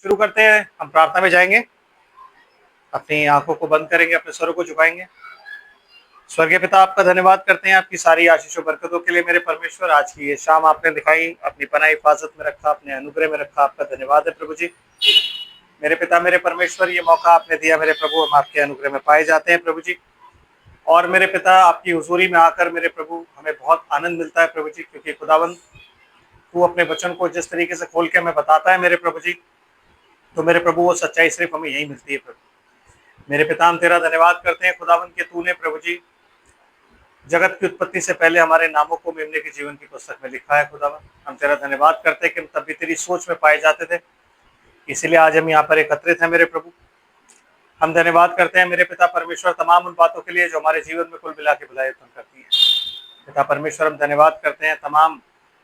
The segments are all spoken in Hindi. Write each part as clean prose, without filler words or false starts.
शुरू करते हैं। हम प्रार्थना में जाएंगे, अपनी आंखों को बंद करेंगे, अपने सरों को झुकाएंगे। स्वर्गीय पिता, आपका धन्यवाद करते हैं आपकी सारी आशीषों बरकतों के लिए। मेरे परमेश्वर, आज की ये शाम आपने दिखाई, अपनी पनाह हिफाजत में रखा, अपने अनुग्रह में रखा, आपका धन्यवाद है प्रभु जी। मेरे पिता, मेरे परमेश्वर, ये मौका आपने दिया मेरे प्रभु, हम आपके अनुग्रह में पाए जाते हैं प्रभु जी। और मेरे पिता, आपकी हुजूरी में आकर मेरे प्रभु हमें बहुत आनंद मिलता है प्रभु जी, क्योंकि खुदावंद तू अपने वचन को जिस तरीके से खोल के हमें बताता है मेरे प्रभु जी, तो मेरे प्रभु वो सच्चाई सिर्फ हमें यही मिलती है प्रभु। मेरे पिता, हम तेरा धन्यवाद करते हैं खुदावंद के तूने प्रभु जी जगत की उत्पत्ति से पहले हमारे नामों को मेमने के जीवन की पुस्तक में लिखा है खुदावंद। हम तेरा धन्यवाद करते हैं कि हम तब भी तेरी सोच में पाए जाते थे, इसीलिए आज हम यहाँ पर एकत्रित हैं मेरे प्रभु। हम धन्यवाद करते हैं मेरे पिता परमेश्वर तमाम उन बातों के लिए जो हमारे जीवन में कुल मिला के भलाई उत्पन्न करती है। पिता परमेश्वर, हम धन्यवाद करते हैं तमाम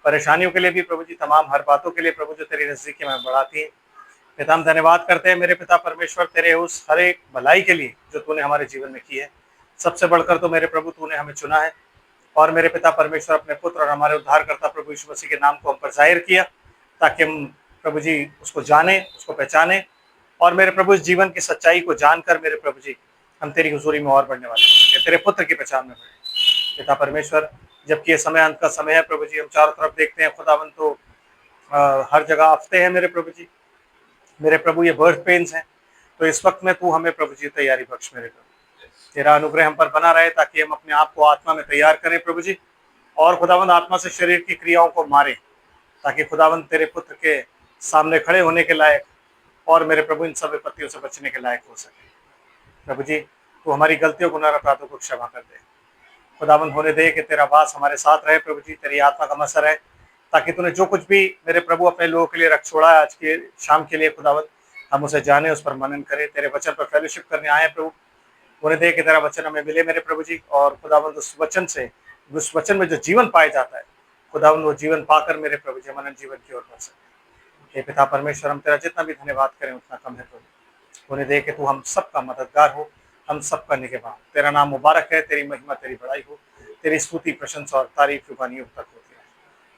परेशानियों के लिए भी प्रभु जी, तमाम हर बातों के लिए प्रभु जो तेरी नजदीकी में बढ़ाती है। पिता, हम धन्यवाद करते हैं मेरे पिता परमेश्वर तेरे उस हर एक भलाई के लिए जो तूने हमारे जीवन में की है। सबसे बढ़कर तो मेरे प्रभु तूने हमें चुना है, और मेरे पिता परमेश्वर अपने पुत्र और हमारे उद्धारकर्ता प्रभु यीशु मसीह के नाम को हम पर जाहिर किया, ताकि हम प्रभु जी उसको जाने, उसको पहचाने, और मेरे प्रभु इस जीवन की सच्चाई को जानकर मेरे प्रभु जी हम तेरी हुजूरी में और बढ़ने वाले हैं, तेरे पुत्र की पहचान में बढ़े। पिता परमेश्वर, जबकि ये समय अंत का समय है प्रभु जी, हम चारों तरफ देखते हैं खुदावन तो हर जगह आफते हैं मेरे प्रभु जी। मेरे प्रभु ये बर्थ पेन्स हैं, तो इस वक्त में तू हमें प्रभु जी तैयारी बख्श मेरे प्रभु। तेरा अनुग्रह हम पर बना रहे, ताकि हम अपने आप को आत्मा में तैयार करें प्रभु जी, और खुदावंद आत्मा से शरीर की क्रियाओं को मारें, ताकि खुदावंद तेरे पुत्र के सामने खड़े होने के लायक और मेरे प्रभु इन सब विपत्तियों से बचने के लायक हो सके। प्रभु जी, तू हमारी गलतियों गुनाह अपराधों को क्षमा कर दे। खुदावंद होने दे कि तेरा वास हमारे साथ रहे प्रभु जी, तेरी आत्मा का मसर है, ताकि तूने जो कुछ भी मेरे प्रभु अपने लोगों के लिए रख छोड़ा है आज के शाम के लिए खुदावंद, हम उसे जाने, उस पर मनन करें, तेरे वचन पर फेलोशिप करने आए प्रभु। होने दे कि तेरा वचन हमें मिले मेरे प्रभु जी, और खुदावंद उस वचन से, उस वचन में जो जीवन पाया जाता है खुदावंद, वो जीवन पाकर मेरे प्रभु जी मनन जीवन की ओर बढ़ सके। हे पिता परमेश्वर, हम तेरा जितना भी धन्यवाद करें उतना कम है प्रभु। होने दे कि तू हम सबका मददगार हो, हम सबका निगहबान। तेरा नाम मुबारक है, तेरी महिमा तेरी बड़ाई हो, तेरी स्तुति प्रशंसा और तारीफ जुबानियों तक होती है।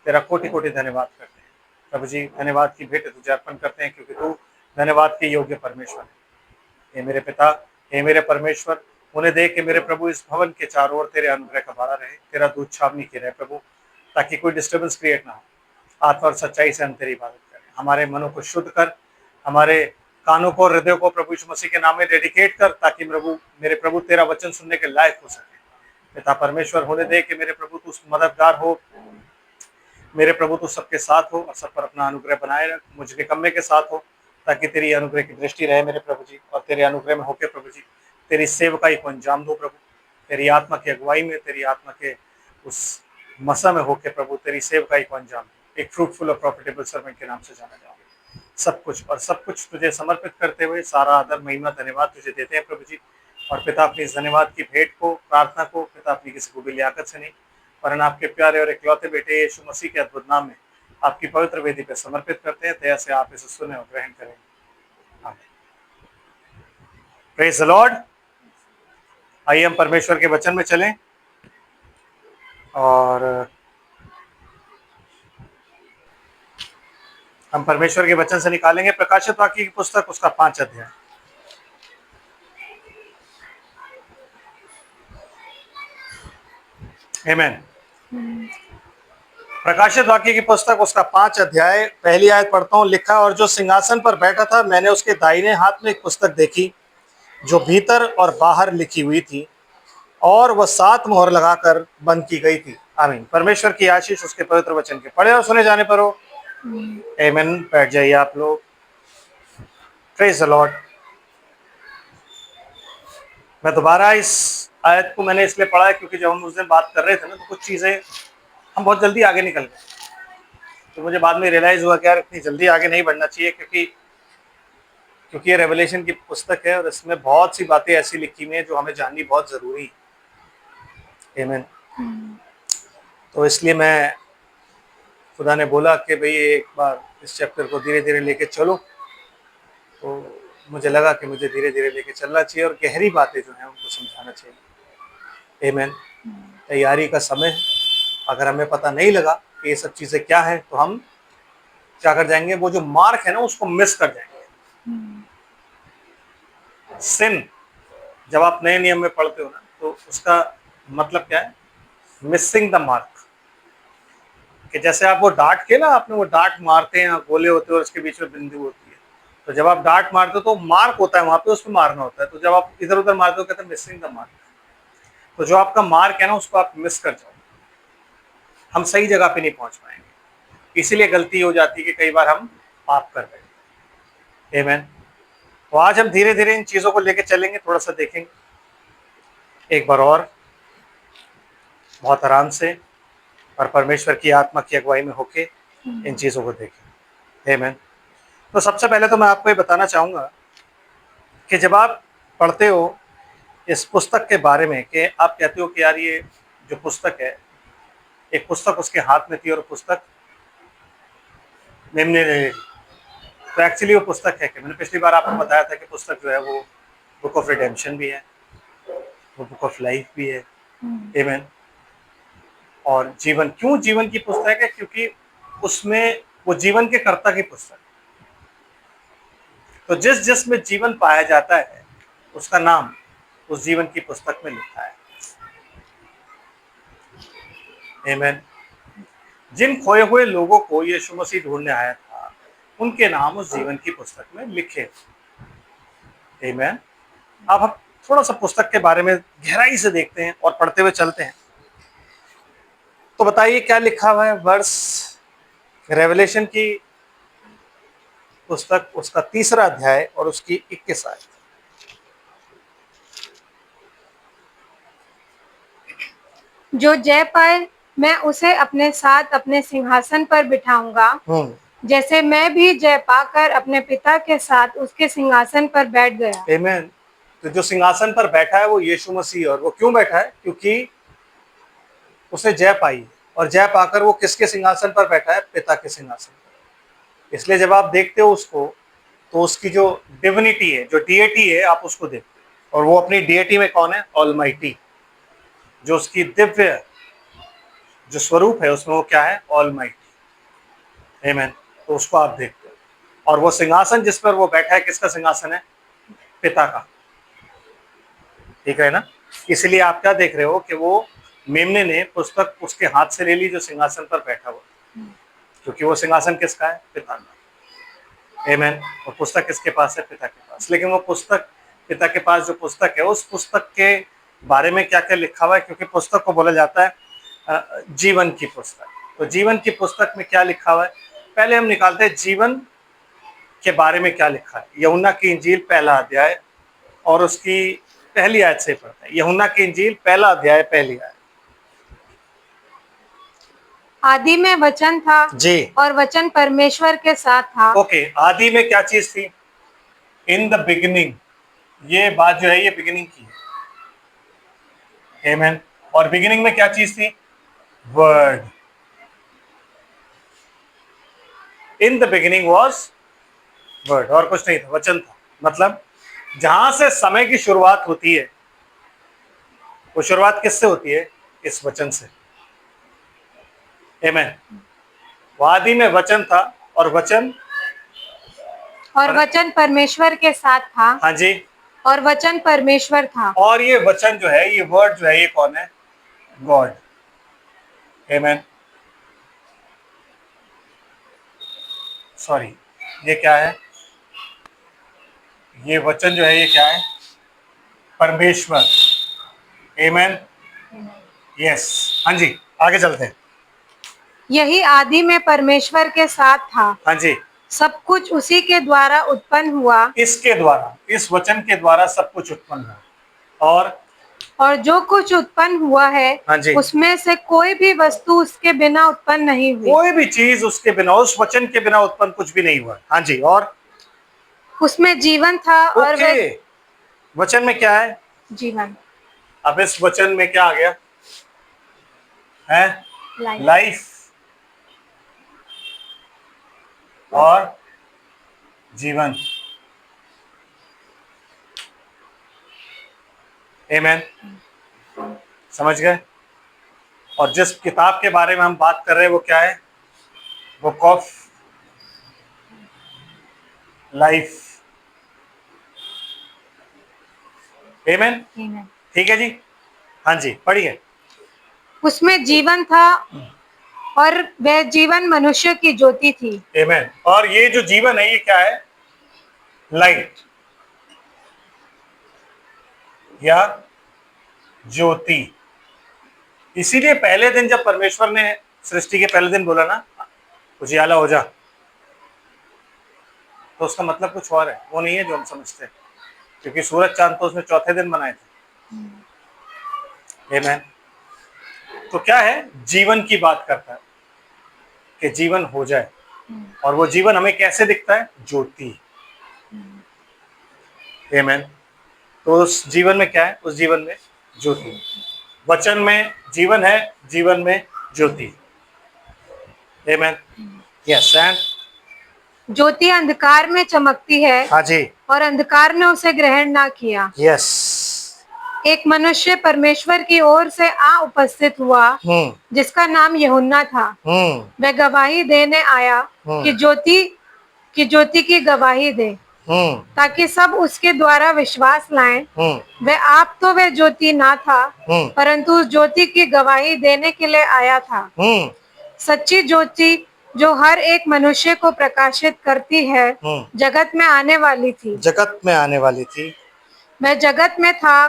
तेरा कोटि कोटि धन्यवाद करते हैं प्रभु जी। धन्यवाद की भेंट तुझे अर्पण करते हैं, क्योंकि तू धन्यवाद के योग्य परमेश्वर है। हे मेरे पिता, हे मेरे परमेश्वर, उन्हें देख के मेरे प्रभु इस भवन के चारों ओर तेरे अनुग्रह का बाड़ा रहे, तेरा दूध छावनी की रहे प्रभु, ताकि कोई डिस्टर्बेंस क्रिएट ना हो। आत्मा और सच्चाई से हम तेरी इबादत करें। हमारे मनों को शुद्ध कर, हमारे कानों को, हृदय को प्रभु यीशु मसीह के नाम में डेडिकेट कर, ताकि मेरे प्रभु तेरा वचन सुनने के लायक हो सके। पिता परमेश्वर, होने दे कि मेरे प्रभु तू मददगार हो, मेरे प्रभु तू सबके साथ हो और सब पर अपना अनुग्रह बनाए रख, मुझ निकम्मे के साथ हो, ताकि तेरी अनुग्रह की दृष्टि रहे मेरे प्रभु जी, और तेरे अनुग्रह में होकर प्रभु जी तेरी सेवकाई को अंजाम दो प्रभु। तेरी आत्मा की अगुवाई में, तेरी आत्मा के उस मसा में होकर प्रभु तेरी सेवकाई को अंजाम दो, एक फ्रूटफुल और प्रॉफिटेबल सर्वेंट के नाम से जाना जाओ। सब कुछ और सब कुछ तुझे समर्पित करते हुए सारा आदर महिमा धन्यवाद तुझे देते हैं प्रभु जी। और पिता, अपनी इस धन्यवाद की भेंट को, प्रार्थना को पिता अपनी किसी को भी लियाकत से नहीं, वरन आपके प्यारे और इकलौते बेटे यीशु मसीह के अद्भुत नाम में आपकी पवित्र वेदी पर समर्पित करते हैं। दया से आप इसे सुने और ग्रहण करें। आमीन। Praise the Lord. आइए हम परमेश्वर के वचन में चलें, और हम परमेश्वर के वचन से निकालेंगे प्रकाशित वाक्य की पुस्तक, उसका 5 अध्याय। आमीन। प्रकाशित वाक्य की पुस्तक, उसका 5 अध्याय, पहली आयत पढ़ता हूँ। लिखा, और जो सिंहासन पर बैठा था मैंने उसके दाहिने हाथ में एक पुस्तक देखी, जो भीतर और बाहर लिखी हुई थी, और वह 7 मोहर लगाकर बंद की गई थी। आमीन। परमेश्वर की आशीष उसके पवित्र वचन के पढ़े और सुने जाने पर हो। आमीन। बैठ जाइए आप लोग। Praise the Lord. मैं दोबारा इस आयत को मैंने इसलिए पढ़ा है क्योंकि जब हम उस दिन बात कर रहे थे ना, तो कुछ चीज़ें हम बहुत जल्दी आगे निकल गए, तो मुझे बाद में रियलाइज़ हुआ कि यार इतनी जल्दी आगे नहीं बढ़ना चाहिए, क्योंकि ये रेवलेशन की पुस्तक है और इसमें बहुत सी बातें ऐसी लिखी हुई हैं जो हमें जाननी बहुत ज़रूरी है। आमीन। तो इसलिए मैं, खुदा ने बोला कि भाई एक बार इस चैप्टर को धीरे धीरे लेके चलो, तो मुझे लगा कि मुझे धीरे धीरे लेके चलना चाहिए और गहरी बातें जो हैं उनको समझाना चाहिए। आमीन। तैयारी का समय है, अगर हमें पता नहीं लगा कि ये सब चीज़ें क्या हैं, तो हम क्या कर जाएंगे, वो जो मार्क है ना उसको मिस कर जाएंगे। सिन जब आप नए नियम में पढ़ते हो ना, तो उसका मतलब क्या है? Missing the mark. कि जैसे आप वो डार्ट के ना, आपने वो डार्ट मारते हैं, गोले होते हैं और उसके बीच में बिंदु होती है, तो जब आप डार्ट मारते हो तो मार्क होता है वहां पे, उसमें मारना होता है। तो जब आप इधर उधर मारते हो, कहते हैं मिसिंग द मार्क। तो जो आपका मार्क है ना, उसको आप मिस कर जाओ, हम सही जगह पे नहीं पहुंच पाएंगे। इसीलिए गलती हो जाती है कि कई बार हम पाप कर रहे हैं। आमीन। तो आज हम धीरे धीरे इन चीजों को लेके चलेंगे, थोड़ा सा देखेंगे एक बार और, बहुत आराम से, और परमेश्वर की आत्मा की अगुवाई में होके इन चीजों को देखें। आमीन। तो सबसे पहले तो मैं आपको ये बताना चाहूंगा कि जब आप पढ़ते हो इस पुस्तक के बारे में, कि आप कहते हो कि यार ये जो पुस्तक है, एक पुस्तक उसके हाथ में थी और पुस्तक मेमने ने ले ली। तो एक्चुअली वो पुस्तक है कि मैंने पिछली बार आपको बताया था कि पुस्तक जो है वो बुक ऑफ रिडेम्पशन भी है, वो बुक ऑफ लाइफ भी है। आमीन। और जीवन, क्यों जीवन की पुस्तक है? क्योंकि उसमें वो जीवन के कर्ता की पुस्तक। तो जिस जिसमें जीवन पाया जाता है, उसका नाम उस जीवन की पुस्तक में लिखा है। आमीन। जिन खोए हुए लोगों को यीशु मसीह ढूंढने आया था, उनके नाम उस जीवन की पुस्तक में लिखे। आमीन। अब हम थोड़ा सा पुस्तक के बारे में गहराई से देखते हैं और पढ़ते हुए चलते हैं। तो बताइए क्या लिखा हुआ है? वर्ष रेवलेशन की पुस्तक, उसका 3रा अध्याय और उसकी 21 आयत। जो जय पाए, मैं उसे अपने साथ अपने सिंहासन पर बिठाऊंगा, जैसे मैं भी जय पाकर अपने पिता के साथ उसके सिंहासन पर बैठ गया। आमीन। तो जो सिंहासन पर बैठा है वो यीशु मसीह, और वो क्यों बैठा है? क्योंकि उसने जय पाई, और जय पाकर वो किसके सिंहासन पर बैठा है? पिता के सिंहासन पर। इसलिए जब आप देखते हो उसको, तो उसकी जो डिविनिटी है, जो डीएटी है, आप उसको देखते हो। और वो अपनी डीएटी में कौन है? ऑलमाइटी। जो उसकी दिव्य जो स्वरूप है, उसमें वो क्या है? ऑलमाइटी। आमीन। तो उसको आप देखते हो, और वो सिंहासन जिस पर वो बैठा है, किसका सिंहासन है? पिता का। ठीक है ना? इसलिए आप क्या देख रहे हो कि वो मेमने ने पुस्तक उसके हाथ से ले ली जो सिंहासन पर बैठा हुआ, क्योंकि वो सिंहासन किसका है? पिता का। आमीन। और पुस्तक किसके पास है? पिता के पास। लेकिन वो पुस्तक, पिता के पास जो पुस्तक है, उस पुस्तक के बारे में क्या क्या लिखा हुआ है? क्योंकि पुस्तक को बोला जाता है जीवन की पुस्तक। तो जीवन की पुस्तक में क्या लिखा हुआ है? पहले हम निकालते हैं जीवन के बारे में क्या लिखा है। यूहन्ना की इंजील 1 अध्याय और उसकी 1 आयत से पढ़ते हैं। यूहन्ना की इंजील 1 अध्याय 1 आयत। आदि में वचन था जी। और वचन परमेश्वर के साथ था। ओके, आदि में क्या चीज थी? In the beginning. ये बात जो है ये बिगिनिंग की है। आमीन। और बिगिनिंग में क्या चीज थी? Word. In the beginning was word, और कुछ नहीं था, वचन था। मतलब जहां से समय की शुरुआत होती है, वो शुरुआत किससे होती है? इस वचन से। आमीन। आदि में वचन था, और वचन वचन परमेश्वर के साथ था। हाँ जी। और वचन परमेश्वर था। और ये वचन जो है, ये वर्ड जो है, ये कौन है? गॉड। आमीन। सॉरी, ये क्या है? ये वचन जो है ये क्या है? परमेश्वर। आमीन। यस। हाँ जी, आगे चलते हैं। यही आदि में परमेश्वर के साथ था। हाँ जी। सब कुछ उसी के द्वारा उत्पन्न हुआ। इसके द्वारा, इस वचन के द्वारा सब कुछ उत्पन्न हुआ। और जो कुछ उत्पन्न हुआ है, हाँ जी, उसमें से कोई भी वस्तु उसके बिना उत्पन्न नहीं हुई। कोई भी चीज उसके बिना, उस वचन के बिना उत्पन्न कुछ भी नहीं हुआ। हाँ जी। और उसमें जीवन था। और ओके, वचन में क्या है? जीवन। अब इस वचन में क्या आ गया है? लाइफ और जीवन। आमीन। समझ गए? और जिस किताब के बारे में हम बात कर रहे हैं वो क्या है? Book of life. Amen. Amen. ठीक है जी, हाँ जी, पढ़िए। उसमें जीवन था और वह जीवन मनुष्य की ज्योति थी। आमेन। और ये जो जीवन है ये क्या है? लाइट या ज्योति। इसीलिए पहले दिन जब परमेश्वर ने सृष्टि के पहले दिन बोला ना उजियाला हो जा, तो उसका मतलब कुछ और है, वो नहीं है जो हम समझते हैं, क्योंकि सूरज चांद तो उसने चौथे दिन बनाए थे। आमेन। तो क्या है? जीवन की बात करता है कि जीवन हो जाए, और वो जीवन हमें कैसे दिखता है? ज्योति। आमेन। तो उस जीवन में क्या है? उस जीवन में ज्योति। वचन में जीवन है, जीवन में ज्योति। आमेन। यस। एंड ज्योति अंधकार में चमकती है हाँ जी, और अंधकार ने उसे ग्रहण ना किया। यस। एक मनुष्य परमेश्वर की ओर से आ उपस्थित हुआ जिसका नाम यूहन्ना था। वह गवाही देने आया कि ज्योति की गवाही दे, ताकि सब उसके द्वारा विश्वास लाएं। वह ज्योति ना था, परंतु उस ज्योति की गवाही देने के लिए आया था। सच्ची ज्योति जो हर एक मनुष्य को प्रकाशित करती है जगत में आने वाली थी। जगत में आने वाली थी। वह जगत में था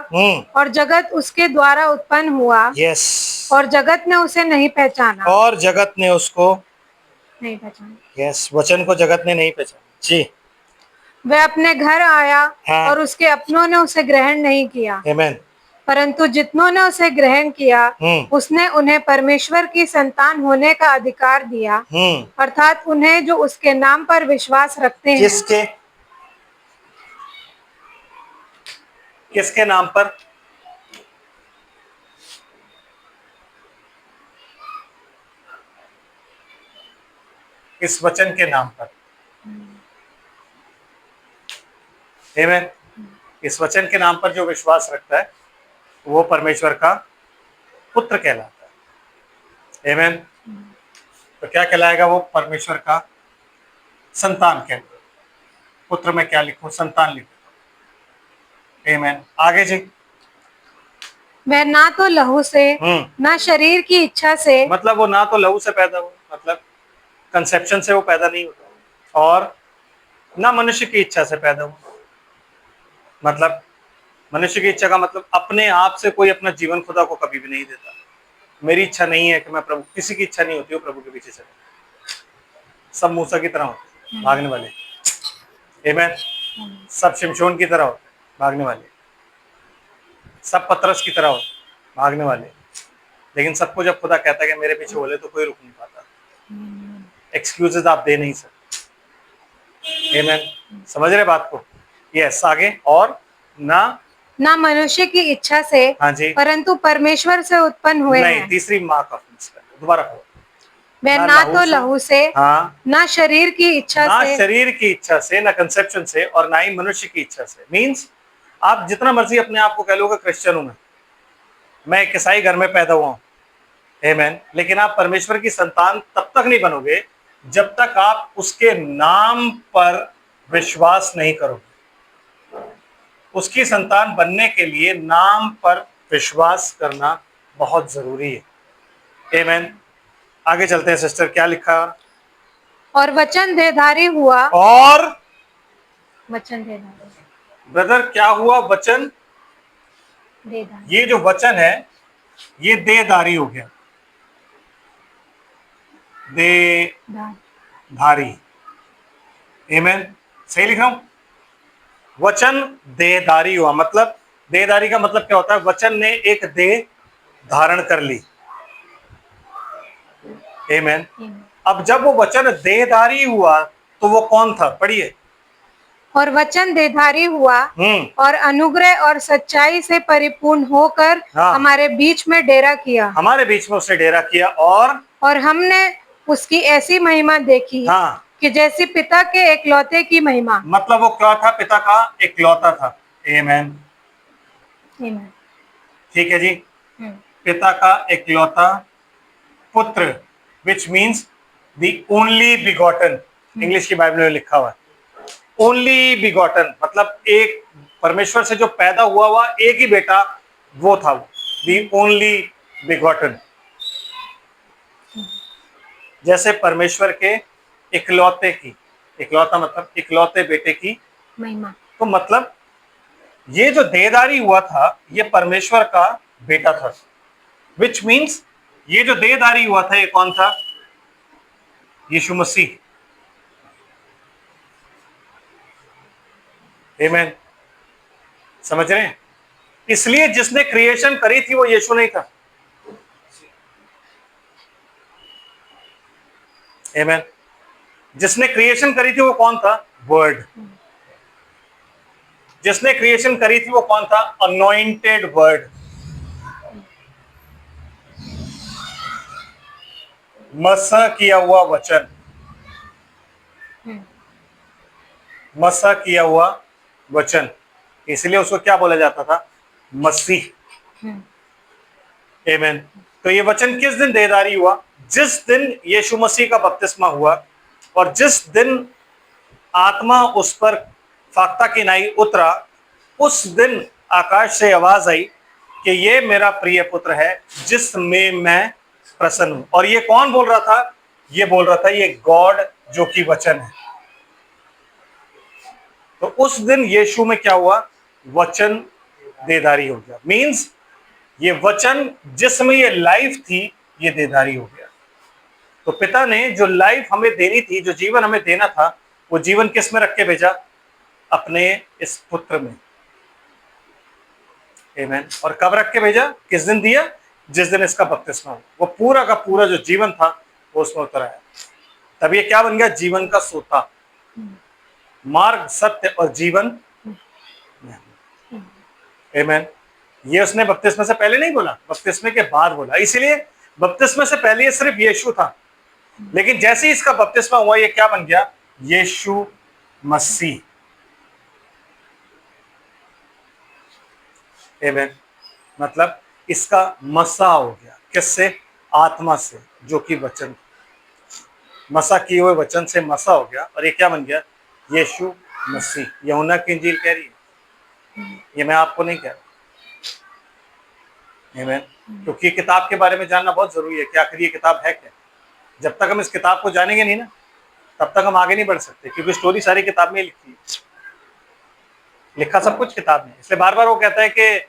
और जगत उसके द्वारा उत्पन्न हुआ, यस। और जगत ने उसे नहीं पहचाना। और जगत ने उसको नहीं पहचाना। यस, वचन को जगत ने नहीं पहचाना जी। वह अपने घर आया हाँ। और उसके अपनों ने उसे ग्रहण नहीं किया। आमेन। परंतु जितनों ने उसे ग्रहण किया उसने उन्हें परमेश्वर की संतान होने का अधिकार दिया, अर्थात उन्हें जो उसके नाम पर विश्वास रखते हैं। किसके नाम पर? इस वचन के नाम पर। आमेन। इस वचन के नाम पर जो विश्वास रखता है वो परमेश्वर का पुत्र कहलाता है। आमेन। तो क्या कहलाएगा वो? परमेश्वर का संतान कहलाएगा। पुत्र में क्या लिखूं? संतान लिखूं। आमेन। आगे जी। वह ना तो लहू से ना शरीर की इच्छा से, मतलब वो ना तो लहू से पैदा हुआ, मतलब कंसेप्शन से वो पैदा नहीं होता, और ना मनुष्य की इच्छा से पैदा हुआ। मतलब मनुष्य की इच्छा का मतलब अपने आप से कोई अपना जीवन खुदा को कभी भी नहीं देता। मेरी इच्छा नहीं है कि मैं प्रभु, किसी की इच्छा नहीं होती वो प्रभु के पीछे चले। सब मूसा की तरह होते भागने वाले। आमेन। सब शिमशोन की तरह होते भागने वाले। सब पतरस की तरह होते भागने वाले। लेकिन सबको जब खुदा कहता है कि मेरे पीछे बोले तो कोई रुक नहीं पाता। एक्सक्यूजेस आप दे नहीं सकते। आमेन। समझ रहे बात को? यस। आगे। और ना मनुष्य की इच्छा से, हाँ जी, परंतु परमेश्वर से उत्पन्न हुए नहीं, हैं। तीसरी मार्क ऑफ मिस्टेक, दोबारा कहो। वह ना तो लहू से, हाँ, ना शरीर की इच्छा ना से, शरीर की इच्छा से, ना कंसेप्शन से, और ना ही मनुष्य की इच्छा से। मींस आप जितना मर्जी अपने आप को कह लो कि क्रिश्चियन हूं मैं एक ईसाई घर में पैदा हुआ हूं। आमेन। लेकिन आप परमेश्वर की संतान तब तक नहीं बनोगे जब तक आप उसके नाम पर विश्वास नहीं करोगे। उसकी संतान बनने के लिए नाम पर विश्वास करना बहुत जरूरी है। आमेन। आगे चलते हैं सिस्टर, क्या लिखा? और वचन देहधारी हुआ। और वचन देहधारी। ब्रदर क्या हुआ? वचन देहधारी। ये जो वचन है ये देहधारी हो गया। देहधारी। आमेन। सही लिख रहा हूं? वचन देहधारी हुआ, मतलब देहधारी का मतलब क्या होता है? वचन ने एक देह धारण कर ली। आमेन। अब जब वो वचन देहधारी हुआ तो वो कौन था? पढ़िए। और वचन देहधारी हुआ और अनुग्रह और सच्चाई से परिपूर्ण होकर हमारे बीच में डेरा किया। हमारे बीच में उसने डेरा किया, और हमने उसकी ऐसी महिमा देखी कि जैसी पिता के एकलौते की महिमा। मतलब वो क्या था? पिता का एकलौता था। आमेन। ठीक है जी। पिता का एकलौता पुत्र, which means the only begotten। English की बाइबल में लिखा हुआ है ओनली बिगॉटन, मतलब एक परमेश्वर से जो पैदा हुआ एक ही बेटा वो था, दी ओनली बिगॉटन। जैसे परमेश्वर के इकलौते की, इकलौता मतलब इकलौते बेटे की महिमा। तो मतलब ये जो देहधारी हुआ था ये परमेश्वर का बेटा था, विच मीन्स ये जो देहधारी हुआ था ये कौन था? यीशु मसीह। आमीन। समझ रहे हैं? इसलिए जिसने क्रिएशन करी थी वो यीशु नहीं था। आमीन। जिसने क्रिएशन करी थी वो कौन था? वर्ड। जिसने क्रिएशन करी थी वो कौन था? Anointed word. मसा किया हुआ वचन, मसा किया हुआ वचन, इसलिए उसको क्या बोला जाता था? मसीह। आमीन। तो ये वचन किस दिन देहधारी हुआ? जिस दिन यीशु मसीह का बपतिस्मा हुआ और जिस दिन आत्मा उस पर फाख्ता की नाई उतरा, उस दिन आकाश से आवाज आई कि ये मेरा प्रिय पुत्र है जिसमें मैं प्रसन्न हूं। और ये कौन बोल रहा था? ये बोल रहा था ये गॉड जो कि वचन है। तो उस दिन यीशु में क्या हुआ? वचन देहधारी हो गया। मींस ये वचन जिसमें ये लाइफ थी ये देहधारी हो गया। तो पिता ने जो लाइफ हमें देनी थी, जो जीवन हमें देना था, वो जीवन किस में रख के भेजा? अपने इस पुत्र में। आमीन। और कब रख के भेजा? किस दिन दिया? जिस दिन इसका बपतिस्मा हुआ। वो पूरा का पूरा जो जीवन था वो उसमें उतर आया। तब ये क्या बन गया? जीवन का सोता, मार्ग, सत्य और जीवन। आमीन। ये उसने बपतिस्मे से पहले नहीं बोला, बपतिस्मे के बाद बोला। इसीलिए बपतिस्मे से पहले ये सिर्फ यीशु था, लेकिन जैसे ही इसका बपतिस्मा हुआ ये क्या बन गया? यीशु मसीह। आमीन। मतलब इसका मसा हो गया। किससे? आत्मा से, जो कि वचन। मसा किए हुए वचन से मसा हो गया और ये क्या बन गया? यीशु मसीह। यूहन्ना की इंजील कह रही है, ये मैं आपको नहीं कह रहा। आमीन। क्योंकि किताब के बारे में जानना बहुत जरूरी है कि आखिर ये किताब है क्या। जब तक हम इस किताब को जानेंगे नहीं ना, तब तक हम आगे नहीं बढ़ सकते, क्योंकि स्टोरी सारी किताब में लिखी है, लिखा सब कुछ किताब में। इसलिए बार बार वो कहता है कि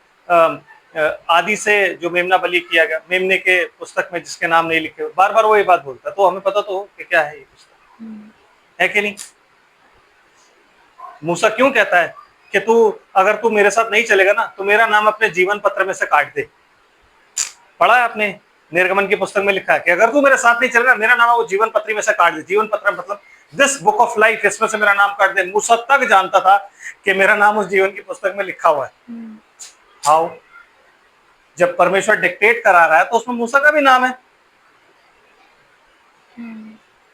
आदि से जो मेमना बलि किया गया, मेमने के पुस्तक में जिसके नाम नहीं लिखे, बार बार वो ये बात बोलता है। तो हमें पता तो कि क्या है ये पुस्तक, है कि नहीं? मूसा क्यों कहता है कि अगर तू मेरे साथ नहीं चलेगा ना तो मेरा नाम अपने जीवन पत्र में से काट दे। पढ़ा है आपने? निर्गमन की पुस्तक में लिखा है कि अगर तू मेरे साथ नहीं चलेगा मेरा नाम वो जीवन पत्री में से काट दे। जीवन पत्र मतलब दिस बुक ऑफ लाइफ, इसमें से मेरा नाम काट दे। मूसा तक जानता था कि मेरा नाम उस जीवन की पुस्तक में लिखा हुआ है। हाउ? जब परमेश्वर डिक्टेट करा रहा है तो उसमें मूसा का भी नाम है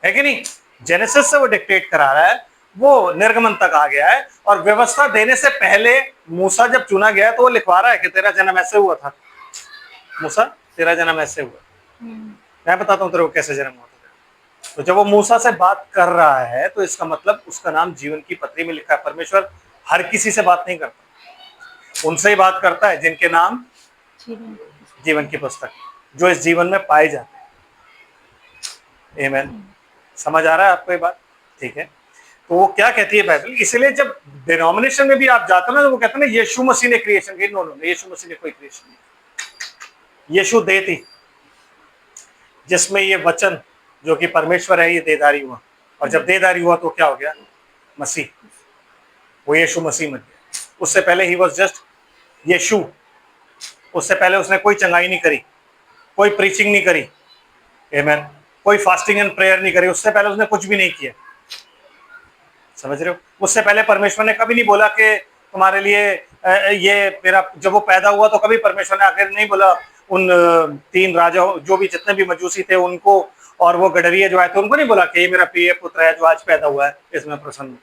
कि नहीं? जेनेसिस से वो डिक्टेट करा रहा है, वो निर्गमन तक आ गया है, और व्यवस्था देने से पहले मूसा जब चुना गया तो वो लिखवा रहा है कि तेरा जन्म ऐसे हुआ था। मूसा, तेरा जन्म ऐसे हुआ। मैं बताता हूँ तेरे को कैसे जन्म हुआ था। तो जब वो मूसा से बात कर रहा है तो इसका मतलब उसका नाम जीवन की पत्री में लिखा है। परमेश्वर हर किसी से बात नहीं करता, उनसे ही बात करता है जिनके नाम जीवन की पुस्तक, जो इस जीवन में पाए जाते हैं। आमीन। समझ आ रहा है आपको ये बात? ठीक है। तो वो क्या कहती है बाइबल? इसलिए जब डिनोमिनेशन में भी आप जाते हो ना, तो वो कहते हैं ना यीशु मसीह ने क्रिएशन की। नो, यीशु मसीह ने कोई क्रिएशन नहीं। यीशु देह थी जिसमें ये वचन जो कि परमेश्वर है ये देहधारी हुआ, और जब देहधारी हुआ तो क्या हो गया? मसीह। वो यीशु मसीह बन गया। उससे पहले ही वॉज जस्ट यीशु। उससे पहले उसने कोई चंगाई नहीं करी, कोई प्रीचिंग नहीं करी। आमीन। कोई फास्टिंग एंड प्रेयर नहीं करी। उससे पहले उसने कुछ भी नहीं किया। समझ रहे हो? उससे पहले परमेश्वर ने कभी नहीं बोला कि तुम्हारे लिए ये मेरा, जब वो पैदा हुआ तो कभी परमेश्वर ने आखिर नहीं बोला उन 3 राजा जो भी जितने भी मजूसी थे उनको, और वो गडरिये जो आए थे उनको नहीं बोला कि ये मेरा प्रिय पुत्र है जो आज पैदा हुआ है, इसमें प्रसन्न हूं।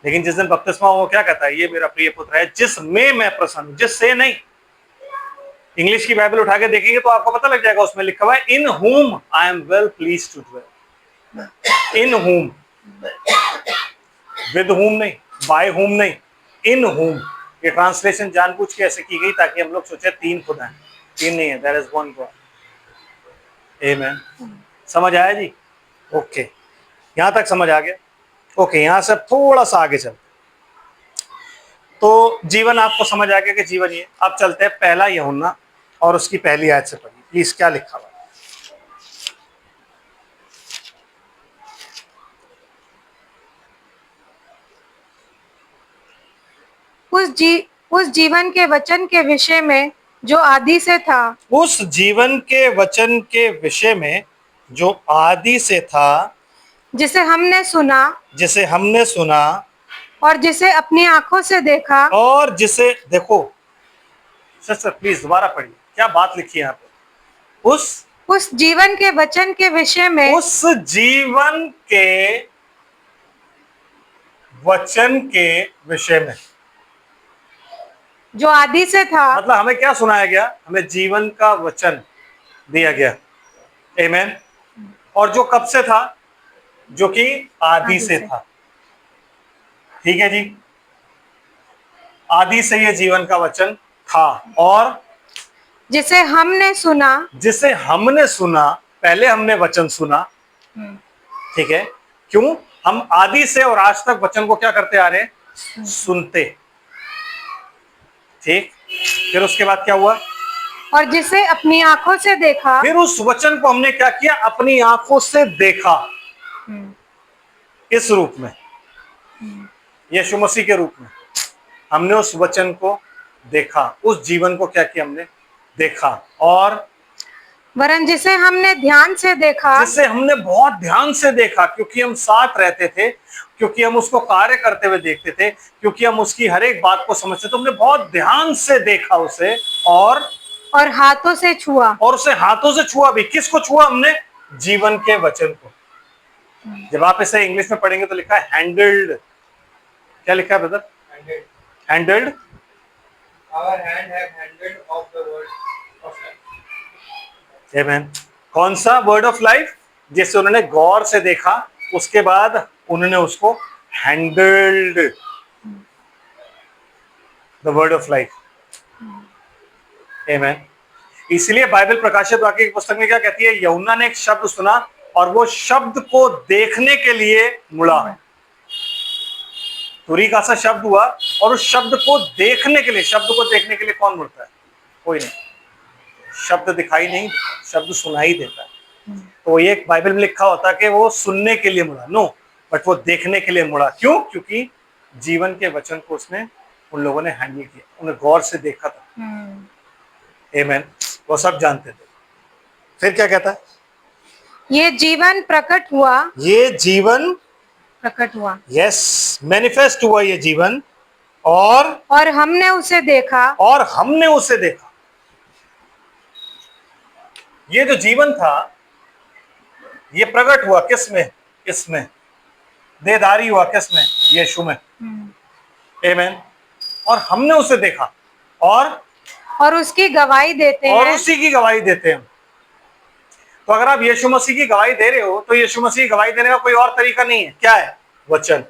लेकिन जिस दिन बपतिस्मा वो क्या कहता है? ये मेरा प्रिय पुत्र है जिसमें मैं प्रसन्न हूं। जिससे नहीं। इंग्लिश की बाइबल उठा के देखेंगे तो आपको पता लग जाएगा, उसमें लिखा हुआ है in whom I am well please to dwell. In whom, with whom नहीं, बाय whom नहीं, इन whom, ये ट्रांसलेशन जानबूझ के ऐसे की गई ताकि हम लोग सोचे तीन खुदा हैं। तीन नहीं है, देयर इज वन गॉड। आमेन। समझ आया जी? ओके, यहां तक समझ आ गया। ओके, यहां से थोड़ा सा आगे चलते। तो जीवन आपको समझ आ गया कि जीवन ये। अब चलते हैं पहला यूहन्ना और उसकी पहली आयत से पढ़िए प्लीज, क्या लिखा हुआ है। उस जीवन के वचन के विषय में जो आदि से था, उस जीवन के वचन के विषय में जो आदि से था, जिसे हमने सुना जिसे हमने सुना और जिसे अपनी आंखों से देखा। और जिसे, देखो सर प्लीज दोबारा पढ़िए, क्या बात लिखी है यहाँ पे। उस जीवन के वचन के विषय में, उस जीवन के वचन के विषय में जो आदि से था। मतलब हमें क्या सुनाया गया? हमें जीवन का वचन दिया गया। आमीन। और जो कब से था? जो कि आदि से था। ठीक है जी, आदि से ये जीवन का वचन था। और जिसे हमने सुना, जिसे हमने सुना, पहले हमने वचन सुना। ठीक है, क्यों? हम आदि से और आज तक वचन को क्या करते आ रहे हैं? सुनते। ठीक, फिर उसके बाद क्या हुआ? और जिसे अपनी आंखों से देखा। फिर उस वचन को हमने क्या किया? अपनी आंखों से देखा। इस रूप में, यीशु मसीह के रूप में हमने उस वचन को देखा। उस जीवन को क्या किया? हमने देखा। और वरन जिसे हमने ध्यान से देखा, जिसे हमने बहुत ध्यान से देखा, क्योंकि हम साथ रहते थे, क्योंकि हम उसको कार्य करते हुए देखते थे, क्योंकि हम उसकी हर एक बात को समझते थे। हमने बहुत ध्यान से देखा उसे और हाथों से छुआ। और उसे हाथों से छुआ भी। किसको छुआ हमने? जीवन के वचन को। जब आप इसे इंग्लिश में पढ़ेंगे तो लिखा है हैंडल्ड। क्या लिखा है brother? Handled. Our hand have handled of the word of life. आमीन। कौन सा वर्ड ऑफ लाइफ? जिसे उन्होंने गौर से देखा, उसके बाद उन्होंने उसको handled, the word of life. आमीन। इसलिए बाइबल प्रकाशित वाक्य की पुस्तक में क्या कहती है? यूहन्ना ने एक शब्द सुना और वो शब्द को देखने के लिए मुड़ा। तुरी का सा शब्द हुआ और उस शब्द को देखने के लिए, शब्द को देखने के लिए कौन मुड़ता है? कोई नहीं। शब्द दिखाई नहीं, शब्द सुनाई देता है। तो ये बाइबल में लिखा होता है कि वो सुनने के लिए मुड़ा, नो, बट वो देखने के लिए मुड़ा। क्यों? क्योंकि जीवन के वचन को उसने, उन लोगों ने हैंडल किया, उन्हें गौर से देखा था। आमीन। वो सब जानते थे। फिर क्या कहता है? ये जीवन प्रकट हुआ। ये जीवन प्रकट हुआ, यस, मैनिफेस्ट हुआ ये जीवन, और हमने उसे देखा। और हमने उसे देखा। ये जो जीवन था ये प्रकट हुआ किस में? इसमें देहधारी हुआ किस में? यीशु में। आमीन। और हमने उसे देखा और उसकी गवाही देते और हैं। उसी की गवाही देते हैं। तो अगर आप यीशु मसीह की गवाही दे रहे हो तो यीशु मसीह की गवाही देने का कोई और तरीका नहीं है। क्या है? वचन।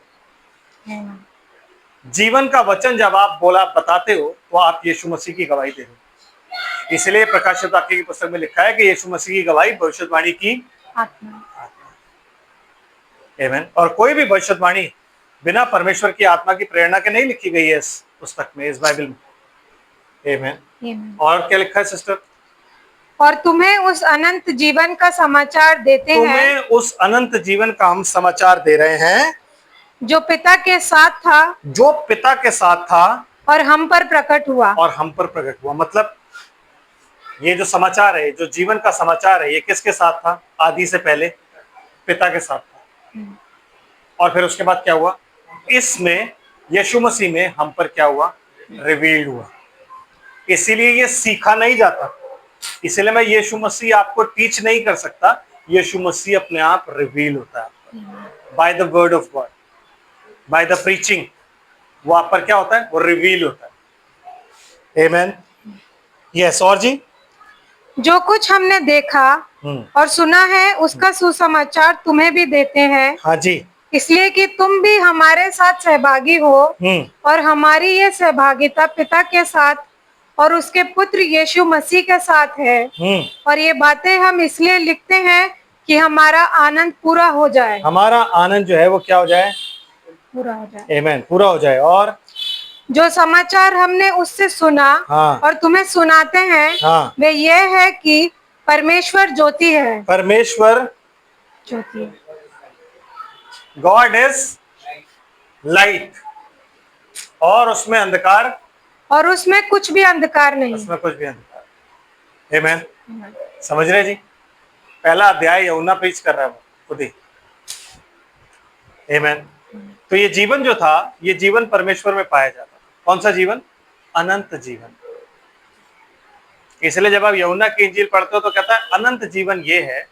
जीवन का वचन जब आप बताते हो तो आप यीशु मसीह की गवाही दे रहे हो। इसलिए प्रकाशित वाक्य की पुस्तक में लिखा है कि यीशु मसीह की गवाही भविष्यवाणी की आत्मा। आमीन। और कोई भी भविष्यवाणी बिना परमेश्वर की आत्मा की प्रेरणा के नहीं लिखी गई है इस पुस्तक में, इस बाइबल में। आमीन। और क्या लिखा है सिस्टर? और तुम्हें उस अनंत जीवन का समाचार देते हैं। तुम्हें उस अनंत जीवन का हम समाचार दे रहे हैं जो पिता के साथ था। जो पिता के साथ था और हम पर प्रकट हुआ। और हम पर प्रकट हुआ। मतलब ये जो समाचार है, जो जीवन का समाचार है, ये किसके साथ था? आदि से पहले पिता के साथ था। और फिर उसके बाद क्या हुआ? इसमें यीशु मसीह में हम पर क्या हुआ? रिवील्ड हुआ। इसीलिए ये सीखा नहीं जाता। इसलिए मैं यीशु मसीह आपको टीच नहीं कर सकता। यीशु मसीह अपने आप रिवील होता है by the word of God, by the preaching. वो आप पर क्या होता है? वो रिवील होता है। आमीन। यस। और जी, जो कुछ हमने देखा और सुना है उसका सुसमाचार तुम्हें भी देते हैं। हाँ जी, इसलिए कि तुम भी हमारे साथ सहभागी हो और हमारी ये सहभागिता पिता के साथ और उसके पुत्र यीशु मसीह के साथ है। और ये बातें हम इसलिए लिखते हैं कि हमारा आनंद पूरा हो जाए। हमारा आनंद जो है वो क्या हो जाए? पूरा हो जाए। आमीन, पूरा हो जाए। और जो समाचार हमने उससे सुना हाँ। और तुम्हें सुनाते हैं हाँ। वे ये है कि परमेश्वर ज्योति है। परमेश्वर ज्योति है। गॉड इज लाइट, और उसमें अंधकार, और उसमें कुछ भी अंधकार नहीं। उसमें कुछ भी अंधकार। आमीन, समझ रहे जी? पहला अध्याय यूहन्ना प्रीच कर रहा है वो खुद ही। आमीन। तो ये जीवन जो था, ये जीवन परमेश्वर में पाया जाता। कौन सा जीवन? अनंत जीवन। इसलिए जब आप यूहन्ना की इंजील पढ़ते हो तो कहता है अनंत जीवन ये है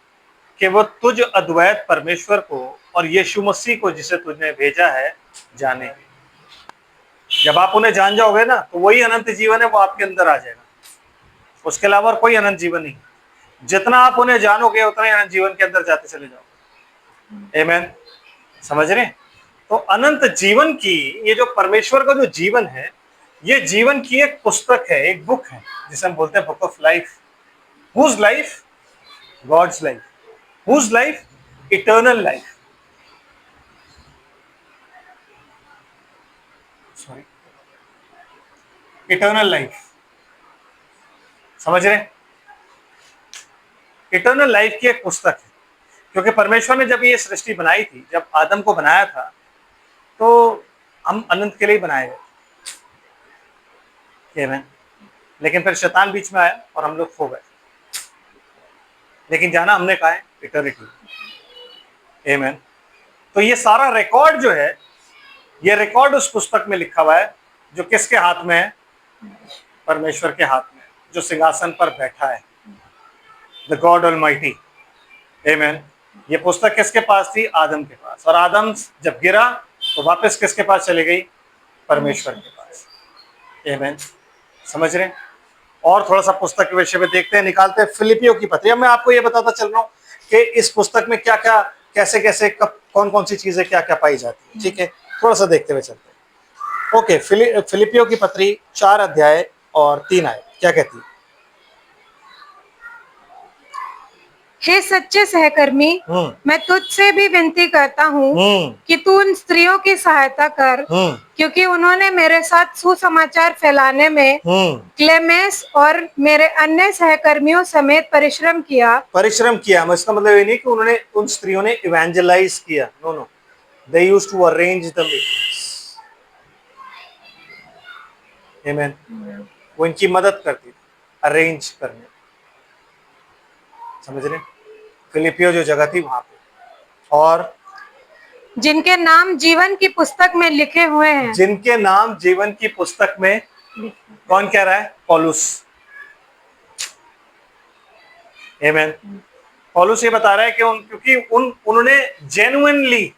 कि वो तुझ अद्वैत परमेश्वर को और यीशु मसीह को जिसे तुझने भेजा है जाने। जब आप उन्हें जान जाओगे ना तो वही अनंत जीवन है, वो आपके अंदर आ जाएगा। उसके अलावा और कोई अनंत जीवन नहीं। जितना आप उन्हें जानोगे उतना ही अनंत जीवन के अंदर जाते चले जाओगे। आमीन, समझ रहे? तो अनंत जीवन की ये जो परमेश्वर का जो जीवन है, ये जीवन की एक पुस्तक है, एक बुक है, जिसे हम बोलते हैं book of life. Whose life? God's life. Whose life? Eternal life. Sorry, eternal life. समझ रहे? इटर्नल लाइफ की एक पुस्तक है। क्योंकि परमेश्वर ने जब ये सृष्टि बनाई थी, जब आदम को बनाया था, तो हम अनंत के लिए बनाए गए। आमीन। लेकिन फिर शैतान बीच में आया और हम लोग खो गए। लेकिन जाना हमने कहा है इटर्निटी। आमीन। तो ये सारा रिकॉर्ड जो है, ये रिकॉर्ड उस पुस्तक में लिखा हुआ है, जो किसके हाथ में है? परमेश्वर के हाथ में, जो सिंहासन पर बैठा है, द गॉड ऑलमाइटी। आमीन। ये पुस्तक किसके पास थी? आदम के पास। और आदम जब गिरा तो वापस किसके पास चली गई? परमेश्वर के पास। आमीन, समझ रहे? और थोड़ा सा पुस्तक के विषय में देखते हैं, निकालते हैं। फिलिपियों की पत्री। अब मैं आपको ये बताता चल रहा हूँ कि इस पुस्तक में क्या क्या, कैसे कैसे, कब, कौन कौन सी चीजें क्या क्या पाई जाती है। ठीक है, थोड़ा सा देखते हुए चलते हैं। ओके, फिलिपियों की पत्री 4 अध्याय और 3 आयत क्या कहती है? हे सच्चे सहकर्मी, मैं तुझसे भी विनती करता हूँ कि तू उन स्त्रियों की सहायता कर, क्योंकि उन्होंने मेरे साथ सुसमाचार फैलाने में क्लेमेस और मेरे अन्य सहकर्मियों समेत परिश्रम किया। इसका मतलब ये नहीं कि उन्होंने, उन स्त्रियों ने इवेंजलाइज किया। No no, they used to arrange the meetings. आमीन। वो इनकी मदद करती थी अरेंज करने। समझ रहे? फिलिपियो जो जगह थी वहां पे, और जिनके नाम जीवन की पुस्तक में लिखे हुए हैं। जिनके नाम जीवन की पुस्तक में, कौन कह रहा है? पौलुस। आमीन। पौलुस ये बता रहा है कि क्योंकि उन्होंने जेन्युइनली,